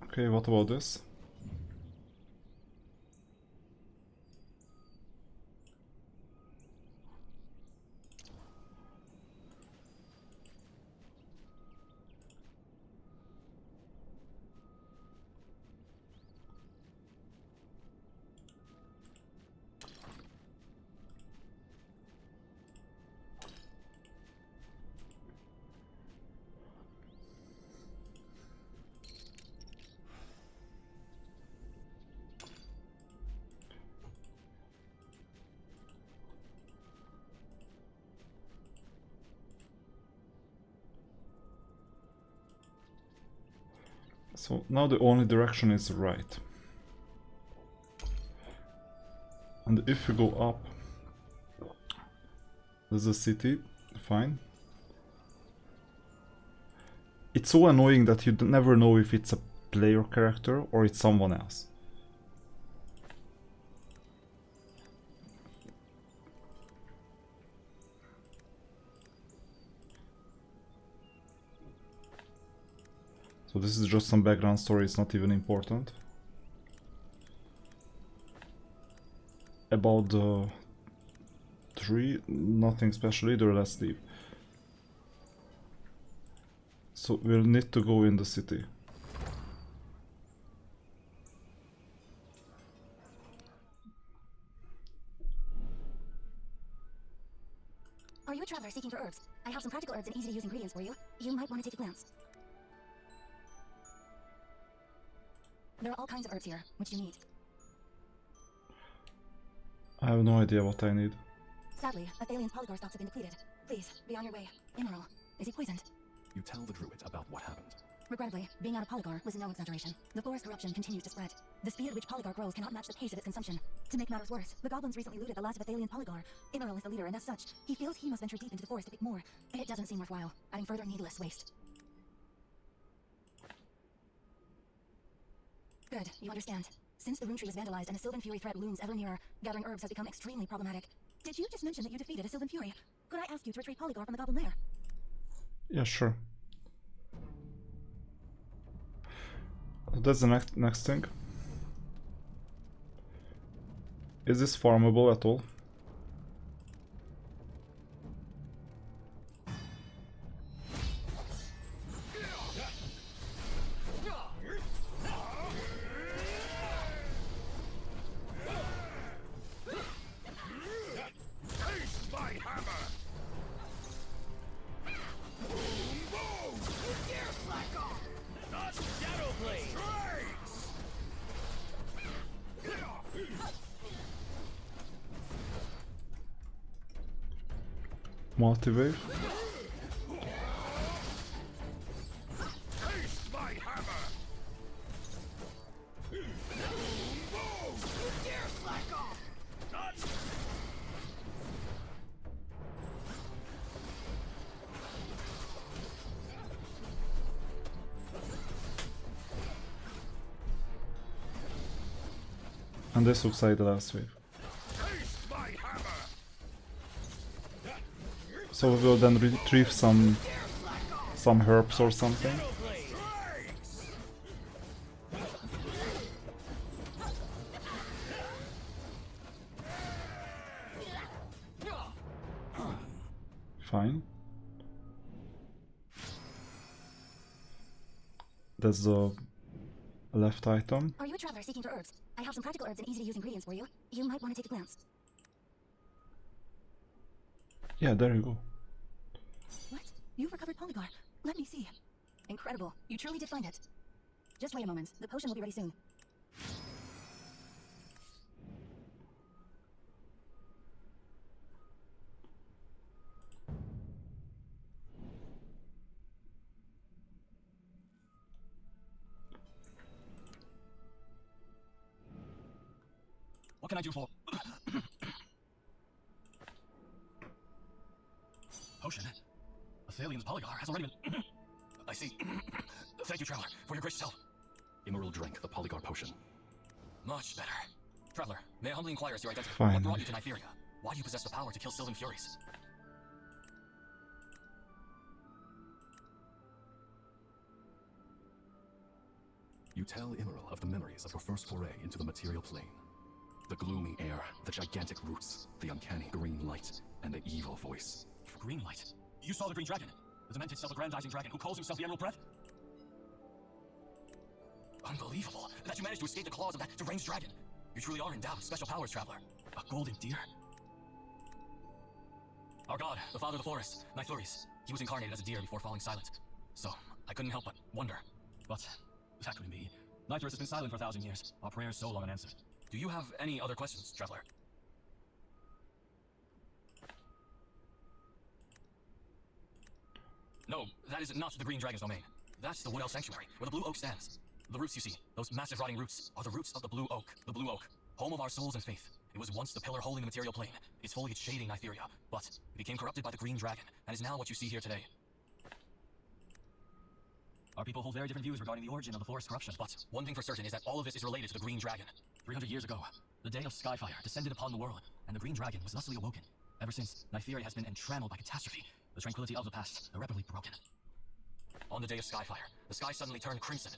Speaker 1: Okay, what about this? So now the only direction is right. And if you go up, there's a city, fine. It's so annoying that you never know if it's a player character or it's someone else. So this is just some background story, it's not even important. About the tree, nothing special either, let's leave. So we'll need to go in the city.
Speaker 12: seeking for herbs. I have some practical herbs and easy-to-use ingredients for you. You might want to take a glance. There are all kinds of herbs here, which you need.
Speaker 1: I have no idea what I need.
Speaker 12: Sadly, Athalian's polygar stocks have been depleted. Please, be on your way. Emerald, is he poisoned?
Speaker 2: You tell the druid about what happened.
Speaker 12: Regrettably, being out of polygar was no exaggeration. The forest corruption continues to spread. The speed at which polygar grows cannot match the pace of its consumption. To make matters worse, the goblins recently looted the last of Athalian's polygar. Emerald is the leader, and as such, he feels he must venture deep into the forest to pick more. It doesn't seem worthwhile, adding further needless waste. Good, you understand. Since the rune tree was vandalized and a Sylvan Fury threat looms ever nearer, gathering herbs has become extremely problematic. Did you just mention that you defeated a Sylvan Fury? Could I ask you to retrieve polygar from the goblin lair?
Speaker 1: Yeah, sure. That's the next thing. Is this farmable at all? Multi-wave. And this looks like the last wave. So we will then retrieve some herbs or something. Fine. That's the left item.
Speaker 12: Are you a traveler seeking for herbs? I have some practical herbs and easy-to-use ingredients for you. You might want to take a glance.
Speaker 1: Yeah, there you go.
Speaker 12: What? You've recovered polygar. Let me see. Incredible. You truly did find it. Just wait a moment. The potion will be ready soon.
Speaker 11: What can I do for... Potion? Athalian's polygar has already been... I see. Thank you, Traveler, for your gracious help.
Speaker 2: Emerald drank the polygar potion.
Speaker 11: Much better. Traveler, may I humbly inquire as to your identity?
Speaker 1: Fine.
Speaker 11: What brought you to Nytheria? Why do you possess the power to kill Sylvan Furies?
Speaker 2: You tell Emerald of the memories of your first foray into the material plane. The gloomy air, the gigantic roots, the uncanny green light, and the evil voice.
Speaker 11: Green light? You saw the green dragon? The demented self-aggrandizing dragon who calls himself the Emerald Breath? Unbelievable that you managed to escape the claws of that deranged dragon. You truly are endowed with special powers, Traveler. A golden deer? Our god, the father of the forest, Nytheria. He was incarnated as a deer before falling silent. So, I couldn't help but wonder. But, that couldn't be. Nytheria has been silent for 1,000 years. Our prayers so long unanswered. Do you have any other questions, Traveler? No, that is not the Green Dragon's domain. That's the Wood Elf Sanctuary, where the Blue Oak stands. The roots you see, those massive rotting roots, are the roots of the Blue Oak. The Blue Oak, home of our souls and faith. It was once the pillar holding the material plane, its foliage shading Nytheria, but it became corrupted by the Green Dragon, and is now what you see here today. Our people hold very different views regarding the origin of the forest corruption, but one thing for certain is that all of this is related to the Green Dragon. 300 years ago, the day of Skyfire descended upon the world, and the Green Dragon was thusly awoken. Ever since, Nytheria has been entrammeled by catastrophe, the tranquility of the past irreparably broken. On the day of Skyfire, the sky suddenly turned crimson.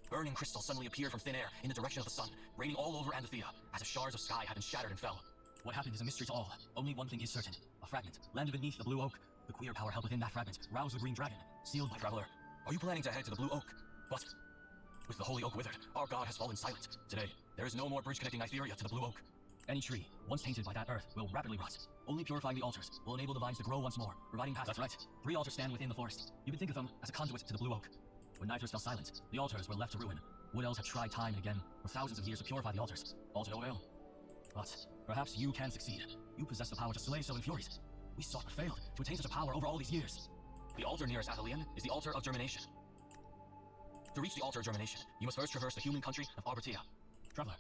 Speaker 11: Burning crystals suddenly appeared from thin air in the direction of the sun, raining all over Anthea, as if shards of sky had been shattered and fell. What happened is a mystery to all. Only one thing is certain. A fragment landed beneath the Blue Oak. The queer power held within that fragment roused the Green Dragon, sealed by Traveler. Are you planning to head to the Blue Oak? But with the Holy Oak withered, our god has fallen silent. Today, there is no more bridge connecting Nytheria to the Blue Oak. Any tree, once tainted by that earth, will rapidly rot. Only purifying the altars will enable the vines to grow once more, providing paths. That's right. 3 altars stand within the forest. You can think of them as a conduit to the Blue Oak. When Nithers fell silent, the altars were left to ruin. Wood elves have tried time and again, for thousands of years, to purify the altars. All to no avail. But perhaps you can succeed. You possess the power to slay Sylvan Furies. We sought but failed to attain such a power over all these years. The altar nearest Athelion is the Altar of Germination. To reach the Altar of Germination, you must first traverse the human country of Arbotea. Traveler,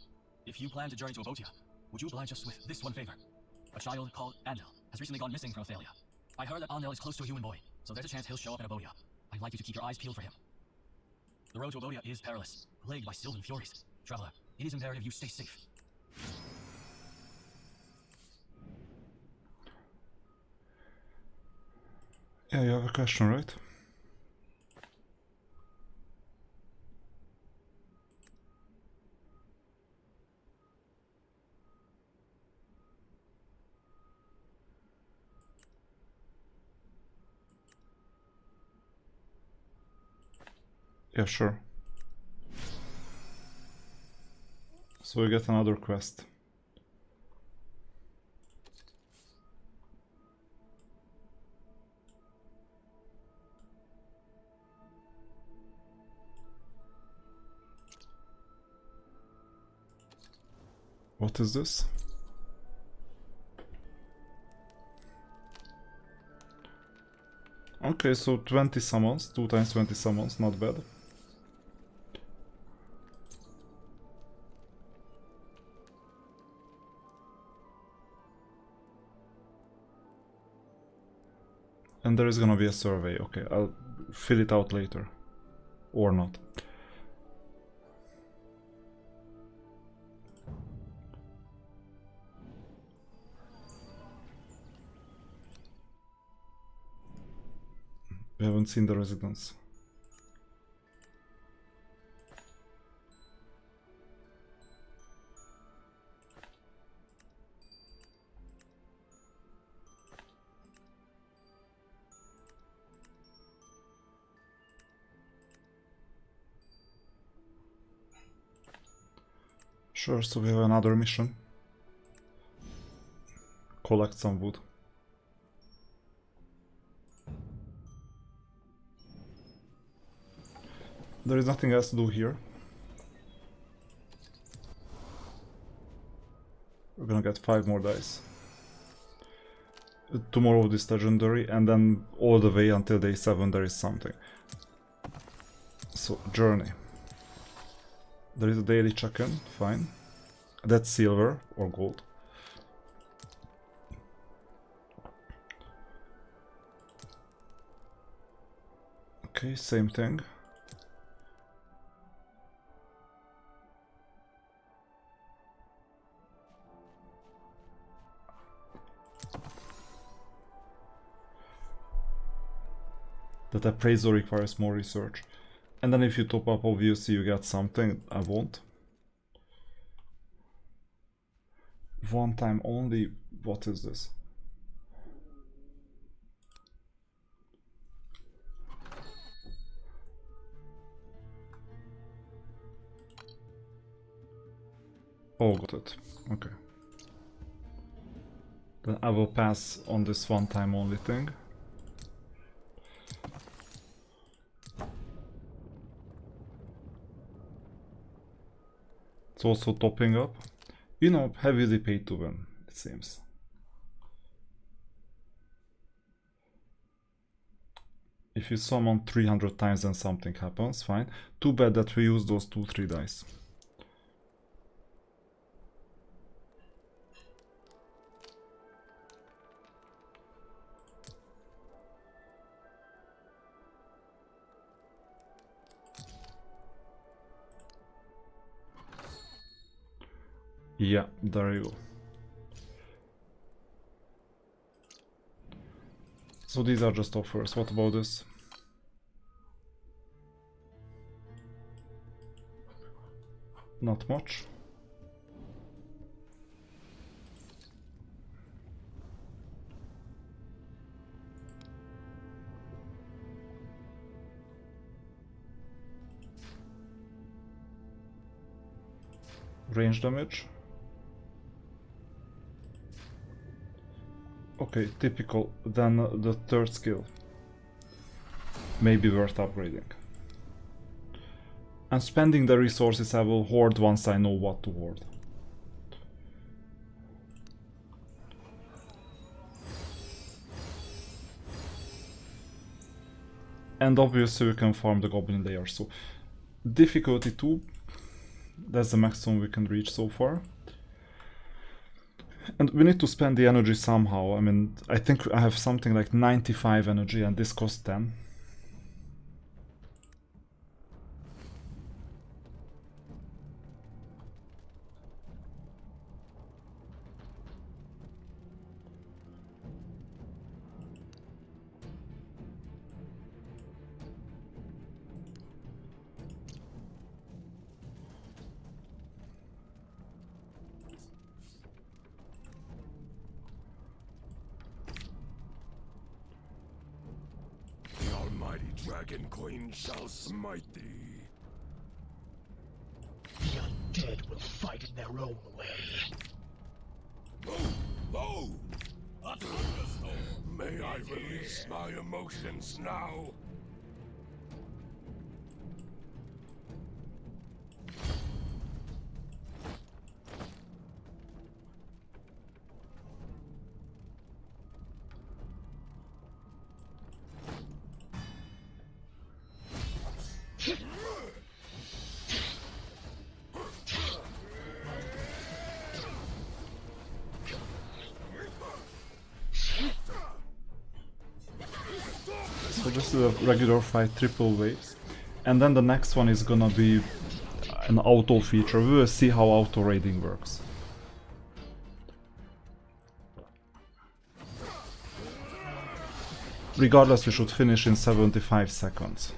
Speaker 11: if you plan to journey to Abotia, would you oblige us with this one favor? A child called Andel has recently gone missing from Athalia. I heard that Andel is close to a human boy, so there's a chance he'll show up in Abotia. I'd like you to keep your eyes peeled for him. The road to Abotia is perilous, plagued by Sylvan Furies. Traveler, it is imperative you stay safe.
Speaker 1: Yeah, you have a question, right? Yeah, sure. So we get another quest. What is this? Okay, so 20 summons, 2 times 20 summons, not bad. And there is gonna be a survey. Okay, I'll fill it out later. Or not. We haven't seen the residence. Sure, so we have another mission. Collect some wood. There is nothing else to do here. We're gonna get 5 more dice. Tomorrow this legendary, and then all the way until day 7 there is something. So, journey. There is a daily check-in, fine. That's silver or gold. Okay, same thing. That appraisal requires more research. And then if you top up, obviously you get something. I won't. One time only. What is this? Oh, got it. Okay. Then I will pass on this one time only thing. It's also topping up. You know, heavily paid to win, it seems. If you summon 300 times then something happens, fine. Too bad that we use those 2-3 dice. Yeah, there you go. So these are just offers. What about this? Not much. Range damage. Okay, typical. Then the third skill may be worth upgrading. And spending the resources I will hoard once I know what to hoard. And obviously we can farm the goblin layer, so difficulty 2, that's the maximum we can reach so far. And we need to spend the energy somehow. I mean, I think I have something like 95 energy and this costs 10.
Speaker 6: Dragon Queen shall smite thee.
Speaker 13: The undead will fight in their own way.
Speaker 6: Oh! A thunderstorm! May I release my emotions now?
Speaker 1: So this is a regular fight, triple waves. And then the next one is gonna be an auto feature. We will see how auto raiding works. Regardless, we should finish in 75 seconds.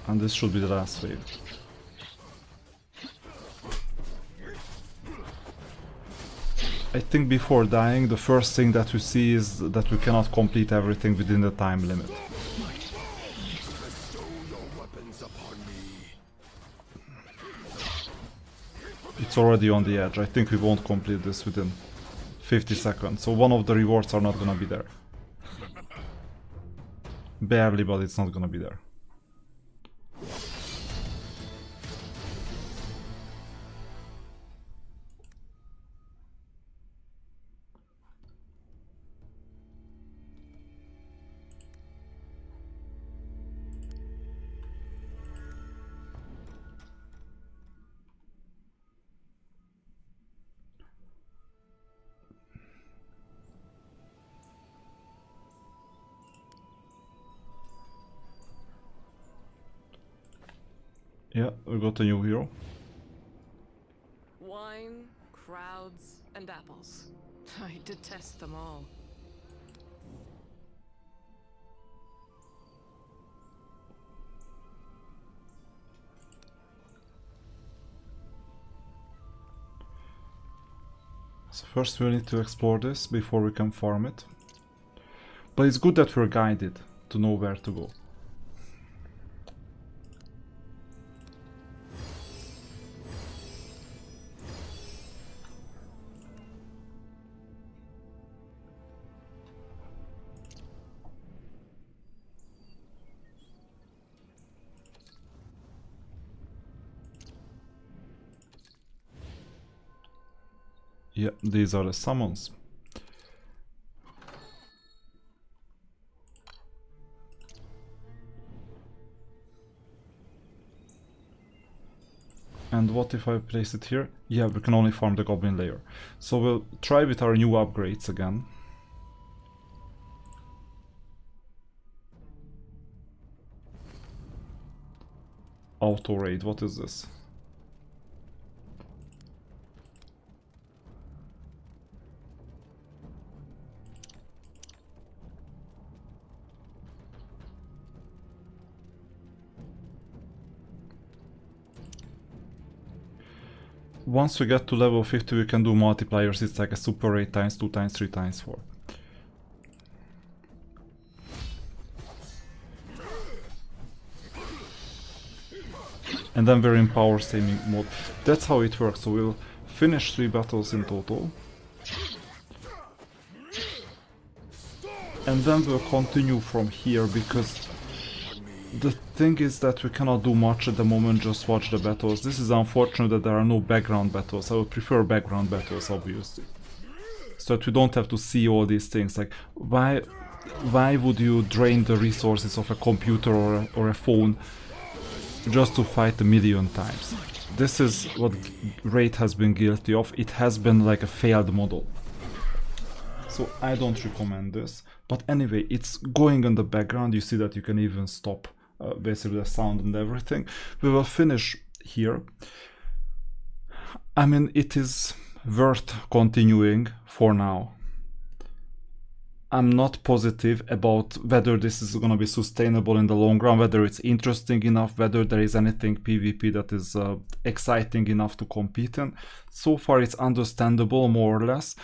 Speaker 1: And this should be the last wave. I think before dying, the first thing that we see is that we cannot complete everything within the time limit. It's already on the edge. I think we won't complete this within 50 seconds, so one of the rewards are not gonna be there. Barely, but it's not gonna be there. Yeah, we got a new hero.
Speaker 4: Wine, crowds, and apples. I detest them all.
Speaker 1: So first we need to explore this before we can farm it. But it's good that we're guided to know where to go. Yeah, these are the summons. And what if I place it here? Yeah, we can only farm the goblin layer. So we'll try with our new upgrades again. Auto raid, what is this? Once we get to level 50 we can do multipliers, it's like a super raid times 2 times 3 times 4. and then we're in power saving mode. That's how it works. So we'll finish 3 battles in total. And then we'll continue from here, because the thing is that we cannot do much at the moment, just watch the battles. This is unfortunate that there are no background battles. I would prefer background battles, obviously. So that we don't have to see all these things. Like, why would you drain the resources of a computer or a phone just to fight a million times? This is what Raid has been guilty of. It has been like a failed model. So I don't recommend this. But anyway, it's going in the background. You see that you can even stop basically the sound and everything. We will finish here. I mean, it is worth continuing for now. I'm not positive about whether this is going to be sustainable in the long run, whether it's interesting enough, whether there is anything PvP that is exciting enough to compete in. So far it's understandable, more or less.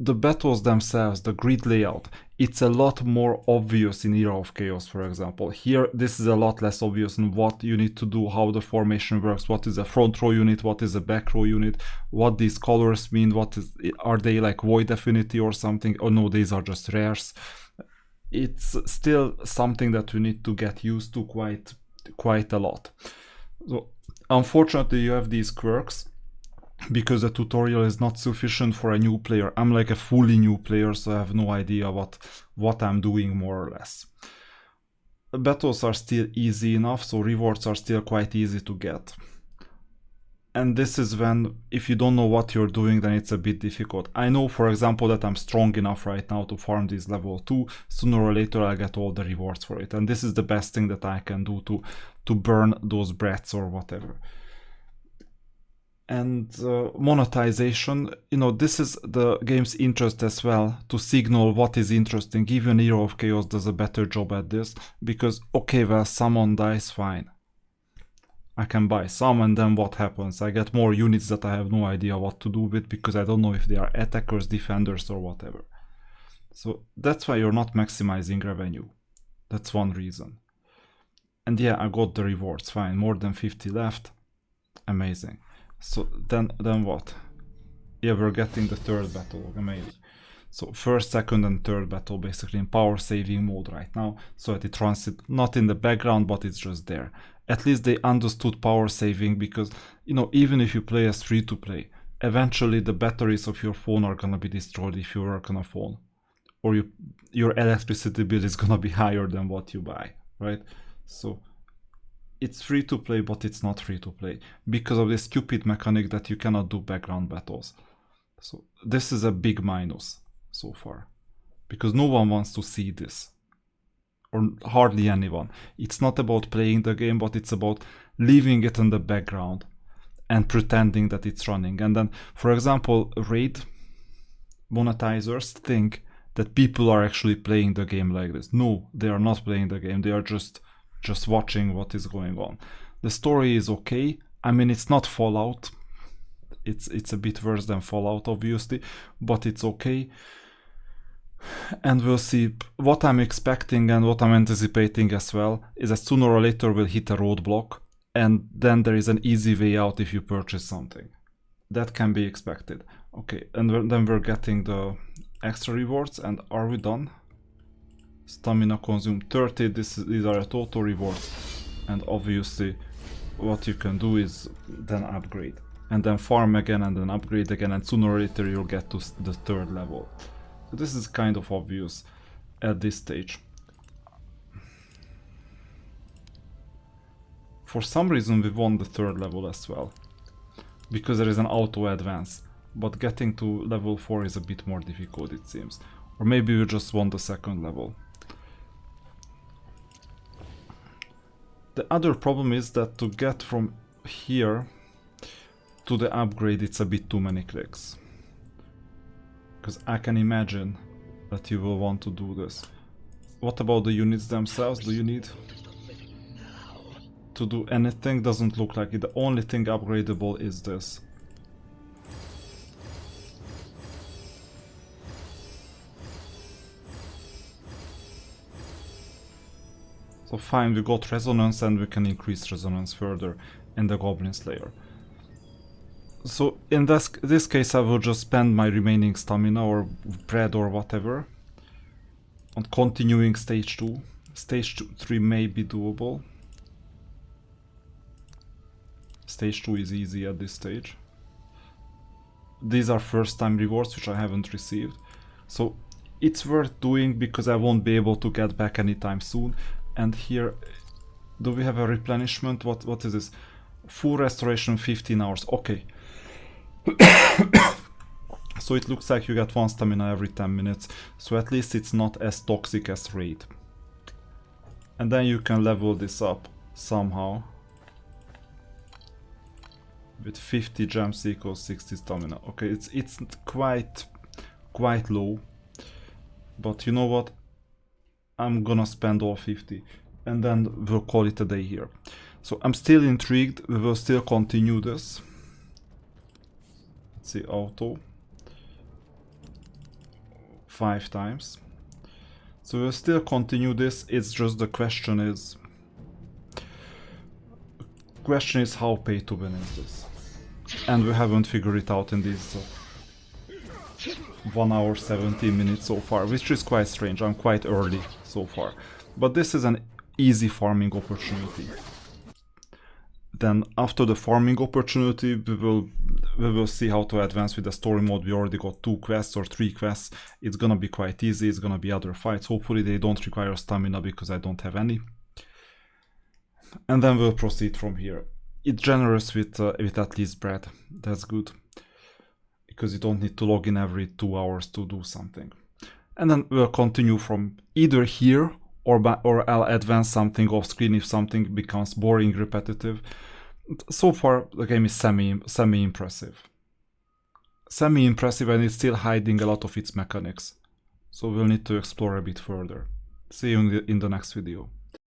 Speaker 1: The battles themselves, the grid layout, it's a lot more obvious in Era of Chaos, for example. Here, this is a lot less obvious in what you need to do, how the formation works, what is a front row unit, what is a back row unit, what these colors mean, are they like void affinity or something? Oh no, these are just rares. It's still something that we need to get used to quite a lot. So, unfortunately, you have these quirks, because the tutorial is not sufficient for a new player. I'm like a fully new player, so I have no idea what I'm doing, more or less. The battles are still easy enough, so rewards are still quite easy to get. And this is when, if you don't know what you're doing, then it's a bit difficult. I know, for example, that I'm strong enough right now to farm this level 2. Sooner or later I'll get all the rewards for it. And this is the best thing that I can do to burn those breaths or whatever. And monetization, you know, this is the game's interest as well, to signal what is interesting. Even Era of Chaos does a better job at this, because, okay, well, someone dies, fine. I can buy some, and then what happens? I get more units that I have no idea what to do with, because I don't know if they are attackers, defenders, or whatever. So that's why you're not maximizing revenue. That's one reason. And yeah, I got the rewards, fine, more than 50 left, amazing. So then what? Yeah, we're getting the 3rd battle, amazing. So 1st, 2nd and 3rd battle basically in power saving mode right now, so that it runs it not in the background, but it's just there. At least they understood power saving, because, you know, even if you play as free to play, eventually the batteries of your phone are gonna be destroyed if you work on a phone. Or your electricity bill is gonna be higher than what you buy, right? So it's free to play, but it's not free to play because of this stupid mechanic that you cannot do background battles. So this is a big minus so far, because no one wants to see this, or hardly anyone. It's not about playing the game, but it's about leaving it in the background and pretending that it's running. And then, for example, Raid monetizers think that people are actually playing the game like this. No, they are not playing the game. They are just watching what is going on. The story is okay. I mean, it's not Fallout. It's a bit worse than Fallout, obviously, but it's okay. And we'll see. What I'm expecting and what I'm anticipating as well is that sooner or later we'll hit a roadblock, and then there is an easy way out if you purchase something. That can be expected. Okay, and then we're getting the extra rewards, and are we done? Stamina consumed 30, these are total rewards, and obviously what you can do is then upgrade, and then farm again, and then upgrade again, and sooner or later you'll get to the 3rd level. So this is kind of obvious at this stage. For some reason we won the 3rd level as well, because there is an auto advance, but getting to level 4 is a bit more difficult, it seems. Or maybe we just won the 2nd level. The other problem is that to get from here to the upgrade, it's a bit too many clicks. Because I can imagine that you will want to do this. What about the units themselves? Do you need to do anything? Doesn't look like it. The only thing upgradable is this. So fine, we got resonance and we can increase resonance further in the Goblin Slayer. So in this case I will just spend my remaining stamina or bread or whatever on continuing stage 2. Stage 3 may be doable. Stage 2 is easy at this stage. These are first time rewards which I haven't received. So it's worth doing because I won't be able to get back anytime soon. And here, do we have a replenishment? What is this? Full restoration 15 hours. Okay. So it looks like you get 1 stamina every 10 minutes. So at least it's not as toxic as raid. And then you can level this up somehow. With 50 gems equals 60 stamina. Okay, it's quite low. But you know what? I'm gonna spend all 50 and then we'll call it a day here. So I'm still intrigued. We will still continue this. Let's see, auto 5 times. So we'll still continue this. It's just the question is how pay to win is this, and we haven't figured it out in this 1 hour 17 minutes so far, which is quite strange. I'm quite early so far, but this is an easy farming opportunity. Then after the farming opportunity we will see how to advance with the story mode. We already got 2 quests or 3 quests. It's gonna be quite easy. It's gonna be other fights. Hopefully they don't require stamina because I don't have any. And then we'll proceed from here. It's generous with at least bread. That's good. Because you don't need to log in every 2 hours to do something. And then we'll continue from either here or I'll advance something off screen if something becomes boring, repetitive. So far the game is semi-impressive. Semi-impressive, and it's still hiding a lot of its mechanics. So we'll need to explore a bit further. See you in the next video.